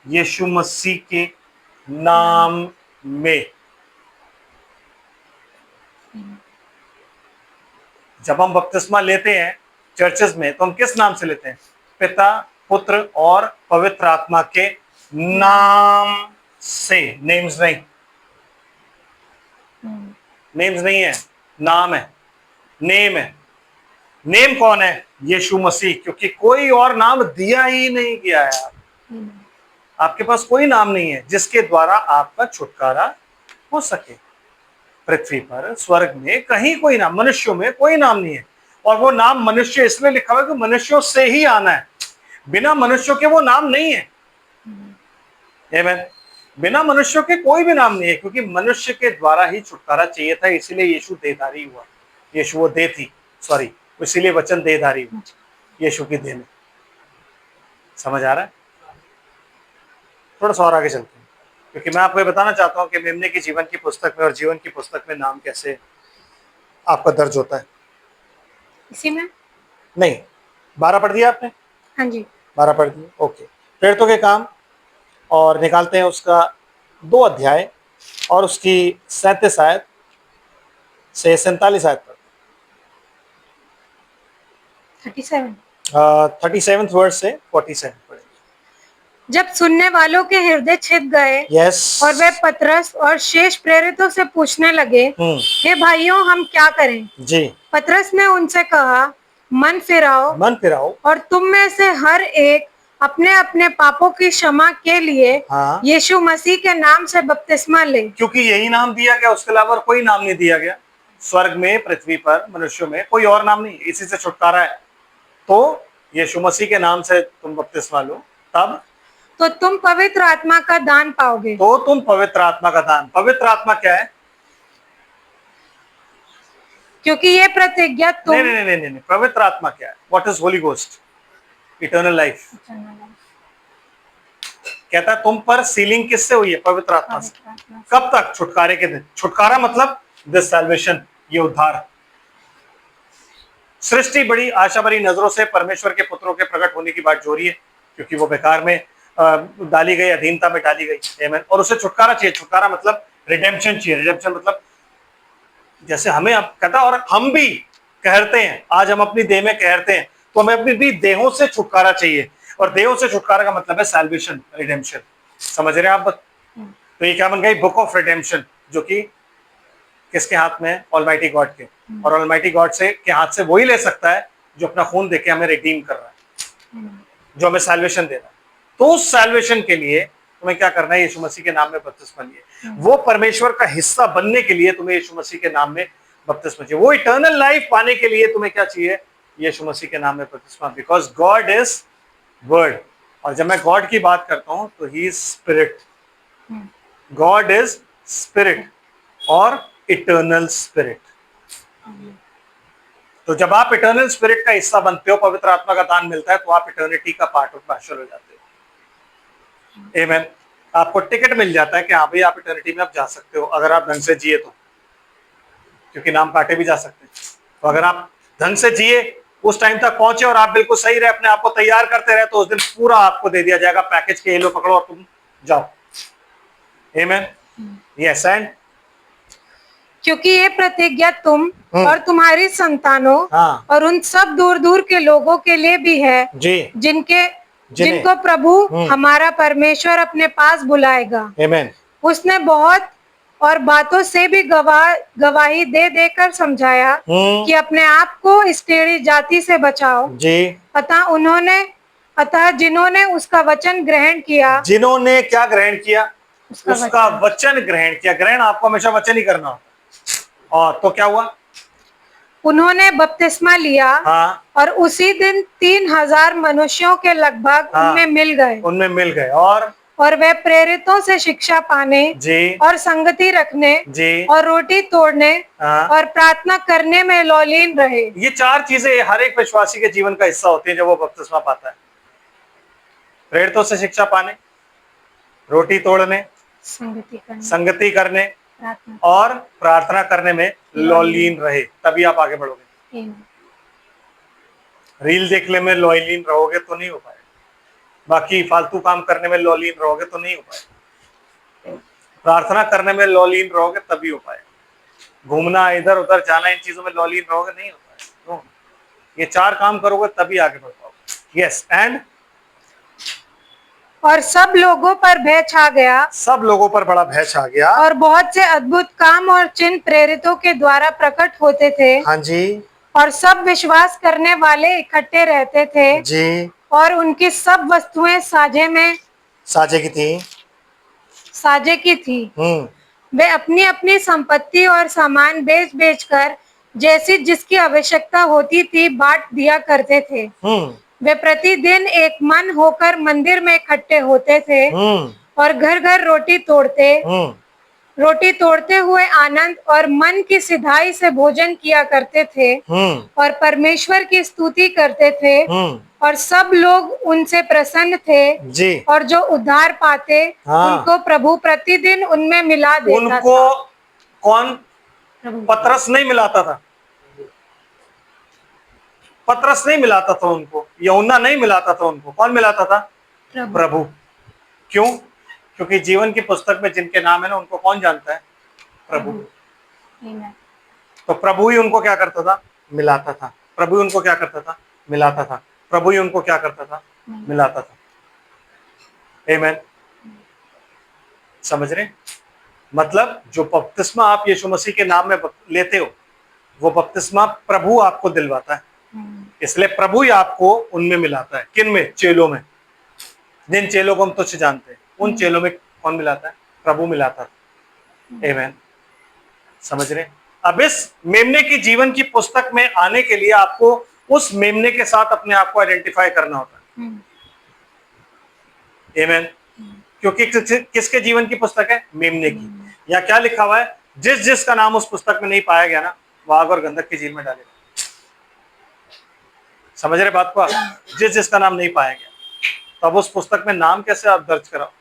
यीशु मसीह के नाम में। जब हम बपतिस्मा लेते हैं चर्चेस में तो हम किस नाम से लेते हैं? पिता, पुत्र और पवित्र आत्मा के नाम से। नेम्स नहीं, नेम्स नहीं है, नाम है, नेम है। नेम कौन है? यीशु मसीह, क्योंकि कोई और नाम दिया ही नहीं गया है। आपके पास कोई नाम नहीं है जिसके द्वारा आपका छुटकारा हो सके। पृथ्वी पर, स्वर्ग में कहीं कोई नाम, मनुष्यों में कोई नाम नहीं है। और वो नाम मनुष्य इसलिए लिखा हुआ है कि मनुष्यों से ही आना है, बिना मनुष्यों के वो नाम नहीं है। आमीन। बिना मनुष्यों के कोई भी नाम नहीं है, क्योंकि मनुष्य के द्वारा ही छुटकारा चाहिए था, इसीलिए यीशु देहधारी हुआ। यीशु वो देह थी, सॉरी, इसीलिए वचन देहधारी हुआ यीशु की देह में। समझ आ रहा है? थोड़ा सा और आगे चलते हैं, क्योंकि मैं आपको ये बताना चाहता हूं कि मेमने की जीवन की पुस्तक में और जीवन की पुस्तक में नाम कैसे आपका दर्ज होता है। इसी में नहीं, 12 पढ़ दिया आपने? हाँ जी। 12 पढ़ दिए, ओके। प्रेरितों के काम और निकालते हैं उसका 2 अध्याय और उसकी 37 आयत से 47 आयत पर। 37। 37 वर्स से 47 पढ़ेंगे। जब सुनने वालों के हृदय छिद गए यस। और वे पतरस और शेष प्रेरितों से पूछने लगे, हे भाइयों, हम क्या करें? जी। पतरस ने उनसे कहा, मन फिराओ और तुम में से हर एक अपने अपने पापों की क्षमा के लिए हाँ। यीशु मसीह के नाम से बपतिस्मा ले। क्योंकि यही नाम दिया गया, उसके अलावा और कोई नाम नहीं दिया गया। स्वर्ग में, पृथ्वी पर, मनुष्यों में कोई और नाम नहीं, इसी से छुटकारा है। तो यीशु मसीह के नाम से तुम बपतिस्मा लो, तब तो तुम पवित्र आत्मा का दान पाओगे। तो तुम पवित्र आत्मा का दान। पवित्र आत्मा क्या है? क्योंकि ये प्रतिज्ञा तुम नहीं, पवित्र आत्मा क्या है? What is Holi ghost? Eternal life. कहता है तुम पर सीलिंग किससे हुई है? पवित्र आत्मा से। कब तक? छुटकारे के दिन। छुटकारा मतलब दिस सैल्वेशन, ये उद्धार। सृष्टि बड़ी आशा भरी नजरों से परमेश्वर के पुत्रों के प्रकट होने की बात जो रही है, क्योंकि वो बेकार में डाली गई, अधीनता में डाली गई। आमीन। और उसे छुटकारा चाहिए। छुटकारा मतलब रिडेम्पशन चाहिए। रिडेम्पशन मतलब जैसे हमें अब कहता, और हम भी कहते हैं, आज हम अपनी देह में कहते हैं, तो हमें अपनी भी देहों से छुटकारा चाहिए। और देहों से छुटकारा का मतलब है सैल्वेशन, रिडेम्पशन। समझ रहे हैं आप? तो ये क्या बन गई? बुक ऑफ रिडेम्पशन, जो कि किसके हाथ में है? ऑलमाइटी गॉड के। और ऑलमाइटी गॉड से के हाथ से वही ले सकता है जो अपना खून देके हमें रिडीम कर रहा है, जो हमें सैल्वेशन दे रहा है। तो उस सैल्वेशन के लिए तुम्हें क्या करना है? यीशु मसीह के नाम में बपतिस्मा लिए। वो परमेश्वर का हिस्सा बनने के लिए तुम्हें यीशु मसीह के नाम में बपतिस्मा चाहिए। वो इटर्नल लाइफ पाने के लिए तुम्हें क्या चाहिए? यीशु मसीह के नाम में बपतिस्मा। Because God is word. और जब मैं गॉड की बात करता हूं तो he is spirit. God is spirit और इटर्नल स्पिरिट। तो जब आप इटर्नल स्पिरिट का हिस्सा बनते हो, पवित्र आत्मा का दान मिलता है, तो आप इटर्निटी का पार्ट ऑफ पार्षल हो जाते हो। आमीन। आपको टिकट मिल जाता है कि हाँ भाई, आप इटर्निटी में आप जा सकते हो, अगर आप ढंग से जिए तो, क्योंकि नाम काटे भी जा सकते हैं। तो अगर आप ढंग से जिए, उस टाइम तक पहुंचे और आप बिल्कुल सही रहे, अपने आप को तैयार करते रहे, तो उस दिन पूरा आपको दे दिया जाएगा पैकेज के, ये लो पकड़ो और तुम जाओ। आमीन। यस। एंड क्योंकि ये प्रतिज्ञा तुम और तुम्हारी संतानों हाँ। और उन सब दूर दूर के लोगों के लिए भी है जी, जिनको प्रभु हमारा परमेश्वर अपने पास बुलाएगा। आमीन। उसने बहुत और बातों से भी गवाही दे देकर समझाया कि अपने आप को इस टेढ़ी जाति से बचाओ जी। अतः जिन्होंने उसका वचन ग्रहण किया। जिन्होंने क्या ग्रहण किया? उसका वचन ग्रहण किया। ग्रहण आपको हमेशा वचन ही करना होता। और तो क्या हुआ? उन्होंने बपतिस्मा लिया। हाँ। और उसी दिन 3000 मनुष्यों के लगभग उनमें मिल गए और वे प्रेरितों से शिक्षा पाने जी, और संगति रखने जी, और रोटी तोड़ने हाँ, और प्रार्थना करने में लौलीन रहे। ये 4 चीजें हर एक विश्वासी के जीवन का हिस्सा होती है जब वो बपतिस्मा पाता है। प्रेरितों से शिक्षा पाने, रोटी तोड़ने, संगति करने और प्रार्थना करने में लौलीन रहे, तभी आप आगे बढ़ोगे। रील देखने में लौलीन रहोगे तो नहीं हो पाएगा, बाकी फालतू काम करने में लौलीन रहोगे तो नहीं हो पाएगा, प्रार्थना करने में लौलीन रहोगे तभी हो पाएगा, घूमना, इधर उधर जाना, इन चीजों में लौलीन रहोगे नहीं हो पाएगा। ये 4 काम करोगे तभी आगे बढ़ पाओगे। यस। एंड और सब लोगों पर भय छा गया। सब लोगों पर बड़ा भय छा गया। और बहुत से अद्भुत काम और चिन्ह प्रेरितों के द्वारा प्रकट होते थे। हाँ जी। और सब विश्वास करने वाले इकट्ठे रहते थे जी। और उनकी सब वस्तुएं साझे में साजे की थी। साजे की थी। वे अपनी अपनी संपत्ति और सामान बेच बेच कर जैसी जिसकी आवश्यकता होती थी बांट दिया करते थे। वे प्रतिदिन एक मन होकर मंदिर में इकट्ठे होते थे और घर घर रोटी तोड़ते हुए आनंद और मन की सिधाई से भोजन किया करते थे और परमेश्वर की स्तुति करते थे और सब लोग उनसे प्रसन्न थे जी। और जो उद्धार पाते उनको प्रभु प्रतिदिन उनमें मिला देता उनको था। कौन? पतरस नहीं मिलाता था, पतरस नहीं मिलाता था उनको, यूहन्ना नहीं मिलाता था उनको, कौन मिलाता था? प्रभु। क्यों? क्योंकि जीवन की पुस्तक में जिनके नाम है ना उनको कौन जानता है? प्रभु। तो प्रभु ही उनको क्या करता था? मिलाता था। प्रभु ही उनको क्या करता था? मिलाता था। प्रभु ही उनको क्या करता था? मिलाता था। आमीन। समझ रहे? मतलब जो बपतिस्मा आप यीशु मसीह के नाम में लेते हो वो बपतिस्मा प्रभु आपको दिलवाता है, इसलिए प्रभु ही आपको उनमें मिलाता है। किन में? चेलों में। जिन चेलों को हम तुच्छ जानते हैं उन चेलों में कौन मिलाता है? प्रभु मिलाता है। आमीन। समझ रहे? अब इस मेमने की जीवन की पुस्तक में आने के लिए आपको उस मेमने के साथ अपने आप को आइडेंटिफाई करना होता है। आमीन। क्योंकि किसके जीवन की पुस्तक है? मेमने की। या क्या लिखा हुआ है? जिस जिसका नाम उस पुस्तक में नहीं पाया गया ना वो आग और गंधक की झील में डालेगा। समझ रहे बात को आप? जिस जिसका नाम नहीं पाया गया, तब उस पुस्तक में नाम कैसे आप दर्ज कराओ?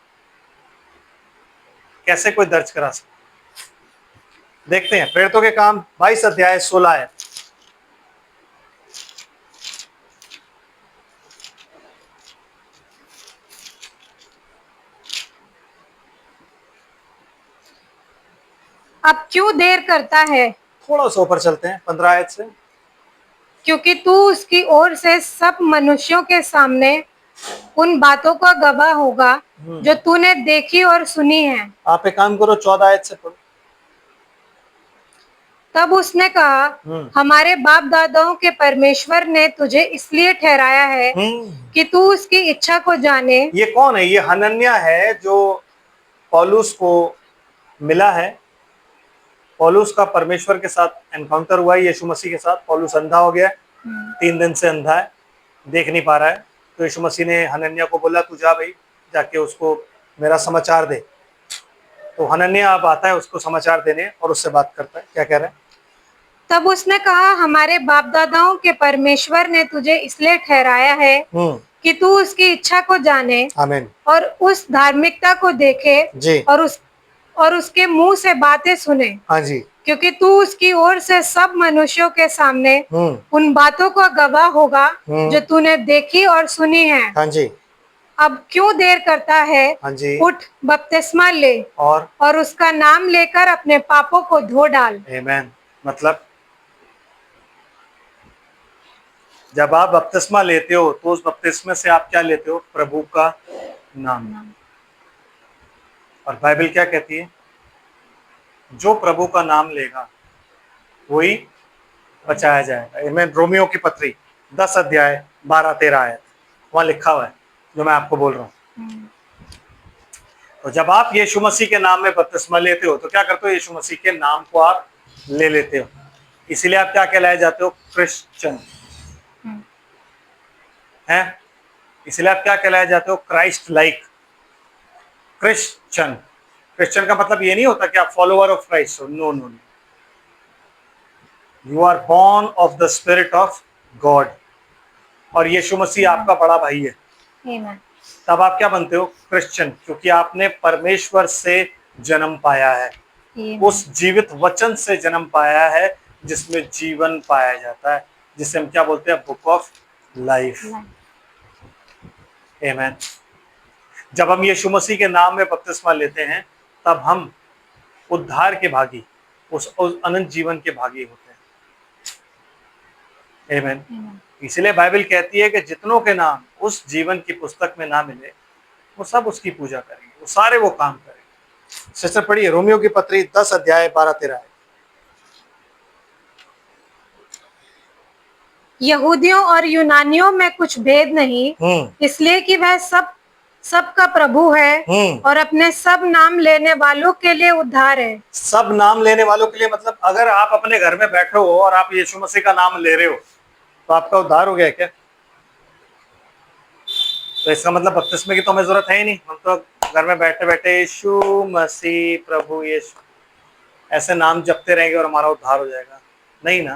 कैसे कोई दर्ज करा सकते? देखते हैं प्रेरितों के काम 22 अध्याय 16 है। अब क्यों देर करता है? थोड़ा सा ऊपर चलते हैं 15 आयत से। क्योंकि तू उसकी ओर से सब मनुष्यों के सामने उन बातों का गवाह होगा जो तूने देखी और सुनी है। आप एक काम करो 14 आयत से पढ़ो। तब उसने कहा, हमारे बाप दादाओं के परमेश्वर ने तुझे इसलिए ठहराया है कि तू उसकी इच्छा को जाने। ये कौन है? ये हनन्याह है जो पौलुस को मिला है। पौलुस का परमेश्वर के साथ एनकाउंटर हुआ है, यीशु मसीह के साथ। पौलुस अंधा हो गया, 3 दिन से अंधा है, देख नहीं पा रहा है। तो यीशु मसीह ने हनन्याह को बोला तू जा भाई, जाके उसको मेरा समाचार दे। तो हनन्याह अब आता है उसको समाचार देने और उससे बात करता है। क्या कह रहा है? तब उसने कहा, हमारे बाप दादाओं के परमेश्वर ने तुझे इसलिए ठहराया है कि तू उसकी इच्छा को जाने आमीन और उस धार्मिकता को देखे जी और उसके मुंह से बातें सुने। हाँ जी। क्योंकि तू उसकी ओर से सब मनुष्यों के सामने उन बातों का गवाह होगा जो तूने देखी और सुनी है। हाँ जी। अब क्यों देर करता है? हाँ जी। उठ, बपतिस्मा ले और उसका नाम लेकर अपने पापों को धो डाल। आमीन। मतलब जब आप बपतिस्मा लेते हो तो उस बपतिस्मे से आप क्या लेते हो? प्रभु का नाम। और बाइबल क्या कहती है? जो प्रभु का नाम लेगा वही बचाया जाएगा। आमीन। रोमियो की पत्री 10 अध्याय 12-13 आयत वहां लिखा हुआ है जो मैं आपको बोल रहा हूं। तो जब आप यीशु मसीह के नाम में बपतिस्मा लेते हो तो क्या करते हो? यीशु मसीह के नाम को आप ले लेते हो। इसीलिए आप क्या कहलाए जाते हो? क्रिश्चियन हैं। इसलिए आप क्या कहलाए जाते हो? Christ like Christian. क्रिश्चियन का मतलब ये नहीं होता कि आप फॉलोअर ऑफ क्राइस्ट हो। No no no, you are born of the spirit of God. और यीशु मसीह आपका बड़ा भाई है। तब आप क्या बनते हो? क्रिश्चियन। क्योंकि आपने परमेश्वर से जन्म पाया है, उस जीवित वचन से जन्म पाया है जिसमें जीवन पाया जाता है, जिसे हम क्या बोलते हैं? Book of life. आमीन। जब हम यीशु मसीह के नाम में बपतिस्मा लेते हैं तब हम उद्धार के भागी, उस अनंत जीवन के भागी होते हैं। आमीन। इसलिए बाइबल कहती है कि जितनों के नाम उस जीवन की पुस्तक में ना मिले वो सब उसकी पूजा करेंगे, वो सारे वो काम करेंगे। सिस्टर पढ़िए रोमियो की पत्री 10 अध्याय 12-13। यहूदियों और यूनानियों में कुछ भेद नहीं, इसलिए कि वह सब सबका प्रभु है और अपने सब नाम लेने वालों के लिए उद्धार है। सब नाम लेने वालों के लिए मतलब अगर आप अपने घर में बैठे हो और आप यीशु मसीह का नाम ले रहे हो तो आपका उद्धार हो गया क्या? तो इसका मतलब बपतिस्मे की तो हमें जरूरत है ही नहीं। हम तो घर में बैठे बैठे यीशु मसीह प्रभु यीशु ऐसे नाम जपते रहेंगे और हमारा उद्धार हो जाएगा? नहीं ना।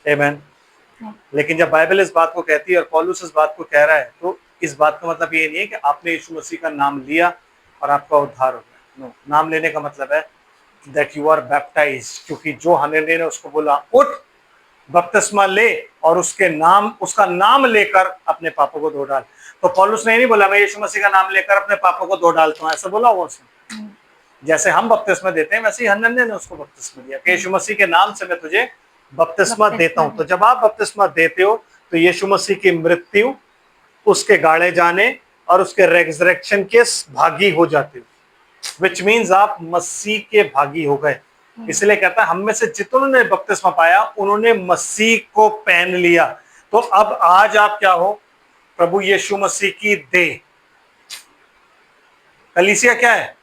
आमीन। लेकिन जब बाइबल इस बात को कहती है और पौलुस इस बात को कह रहा है तो इस बात का मतलब ये नहीं है कि आपने यीशु मसीह का नाम लिया और आपका उद्धार हो गया। नो, नाम लेने का मतलब है दैट यू आर बैप्टाइज्ड, क्योंकि जो हनन्याह ने उसको बोला उठ बपतिस्मा ले और उसका नाम लेकर अपने पापों को धो डाल। तो पौलुस ने नहीं बोला मैं यीशु मसीह का नाम लेकर अपने पापों को धो डालता हूं, ऐसा बोला हुआ उसने। जैसे हम बपतिस्मा देते हैं वैसे ही हनन्याह ने उसको बपतिस्मा दिया कि यीशु मसीह के नाम से मैं तुझे बपतिस्मा देता हूं। तो जब आप बपतिस्मा देते हो तो यीशु मसीह की मृत्यु, उसके गाड़े जाने और उसके रेजरेक्शन के भागी हो जाते हो, विच मीन्स आप मसीह के भागी हो गए। इसलिए कहता है हम में से जितनों ने बपतिस्मा पाया उन्होंने मसीह को पहन लिया। तो अब आज आप क्या हो? प्रभु यीशु मसीह की देह। कलीसिया क्या है?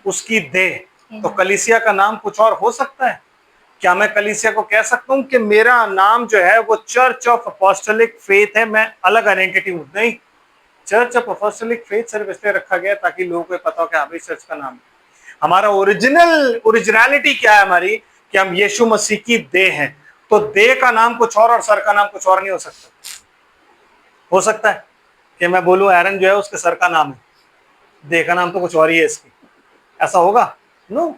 उसकी देह। तो कलीसिया का नाम कुछ और हो सकता है क्या? मैं कलीसिया को कह सकता हूं कि मेरा नाम जो है वो चर्च ऑफ अपोस्टलिक फेथ है, मैं अलग आइडेंटिटी हूं? नहीं, चर्च ऑफ अपोस्टलिक फेथ सिर्फ इसलिए रखा गया ताकि लोगों को पता हो कि हमारी चर्च का नाम है। हमारा ओरिजिनलिटी क्या है हमारी? कि हम यीशु मसीह की देह हैं। तो देह का नाम कुछ और सर का नाम कुछ और नहीं हो सकता। हो सकता है कि मैं बोलूं एरन जो है उसके सर का नाम है, देह का नाम तो कुछ और ही है इसकी? ऐसा होगा? नो,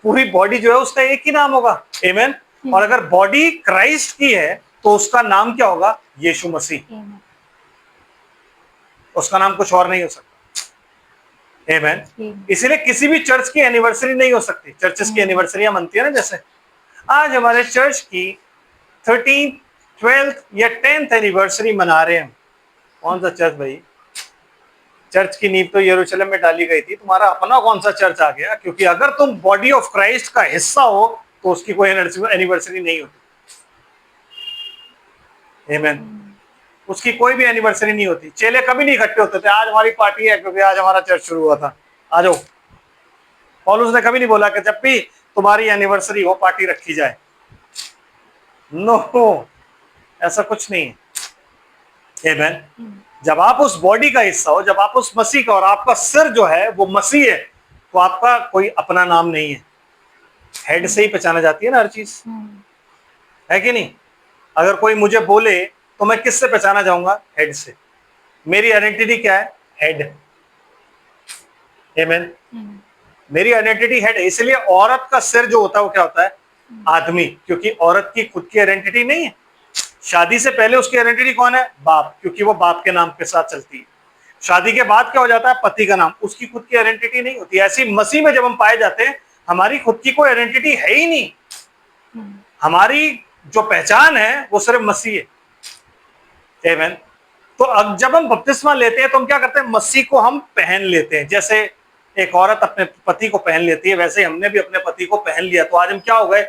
पूरी बॉडी जो है उसका एक ही नाम होगा। आमीन। और अगर बॉडी क्राइस्ट की है तो उसका नाम क्या होगा? यीशु मसीह। उसका नाम कुछ और नहीं हो सकता। आमीन। इसीलिए किसी भी चर्च की एनिवर्सरी नहीं हो सकती। चर्चेस की एनिवर्सरियां मनती है ना, जैसे आज हमारे चर्च की 13th, 12th या 10th एनिवर्सरी मना रहे हैं। कौन सा चर्च भाई? चर्च की नींव तो यरूशलेम में डाली गई थी, तुम्हारा अपना कौन सा चर्च आ गया? क्योंकि अगर तुम बॉडी ऑफ क्राइस्ट का हिस्सा हो तो उसकी कोई एनिवर्सरी नहीं होती। आमीन। उसकी कोई भी एनिवर्सरी नहीं होती। चेले कभी नहीं इकट्ठे होते थे आज हमारी पार्टी है क्योंकि आज हमारा चर्च शुरू हुआ था, आ जाओ। पौलुस ने कभी नहीं बोला कि जब भी तुम्हारी एनिवर्सरी हो पार्टी रखी जाए। नो, ऐसा कुछ नहीं है। आमीन। जब आप उस बॉडी का हिस्सा हो, जब आप उस मसीह का, और आपका सिर जो है वो मसीह है, तो आपका कोई अपना नाम नहीं है। हेड से ही पहचाना जाती है ना हर चीज, है कि नहीं? अगर कोई मुझे बोले तो मैं किससे पहचाना जाऊंगा? हेड से। मेरी आइडेंटिटी क्या है? हेड। आमीन। मेरी आइडेंटिटी हेड है। इसलिए औरत का सिर जो होता है वो क्या होता है? आदमी, क्योंकि औरत की खुद की आइडेंटिटी नहीं है। शादी से पहले उसकी आइडेंटिटी कौन है? बाप, क्योंकि वो बाप के नाम के साथ चलती है। शादी के बाद क्या हो जाता है? पति का नाम। उसकी खुद की आइडेंटिटी नहीं होती। ऐसी मसीह में जब हम पाए जाते हैं हमारी खुद की कोई आइडेंटिटी है ही नहीं। हमारी जो पहचान है वो सिर्फ मसीह है। आमीन। तो अब जब हम बपतिस्मा लेते हैं तो हम क्या करते हैं? मसीह को हम पहन लेते हैं। जैसे एक औरत अपने पति को पहन लेती है वैसे हमने भी अपने पति को पहन लिया। तो आज हम क्या हो गए?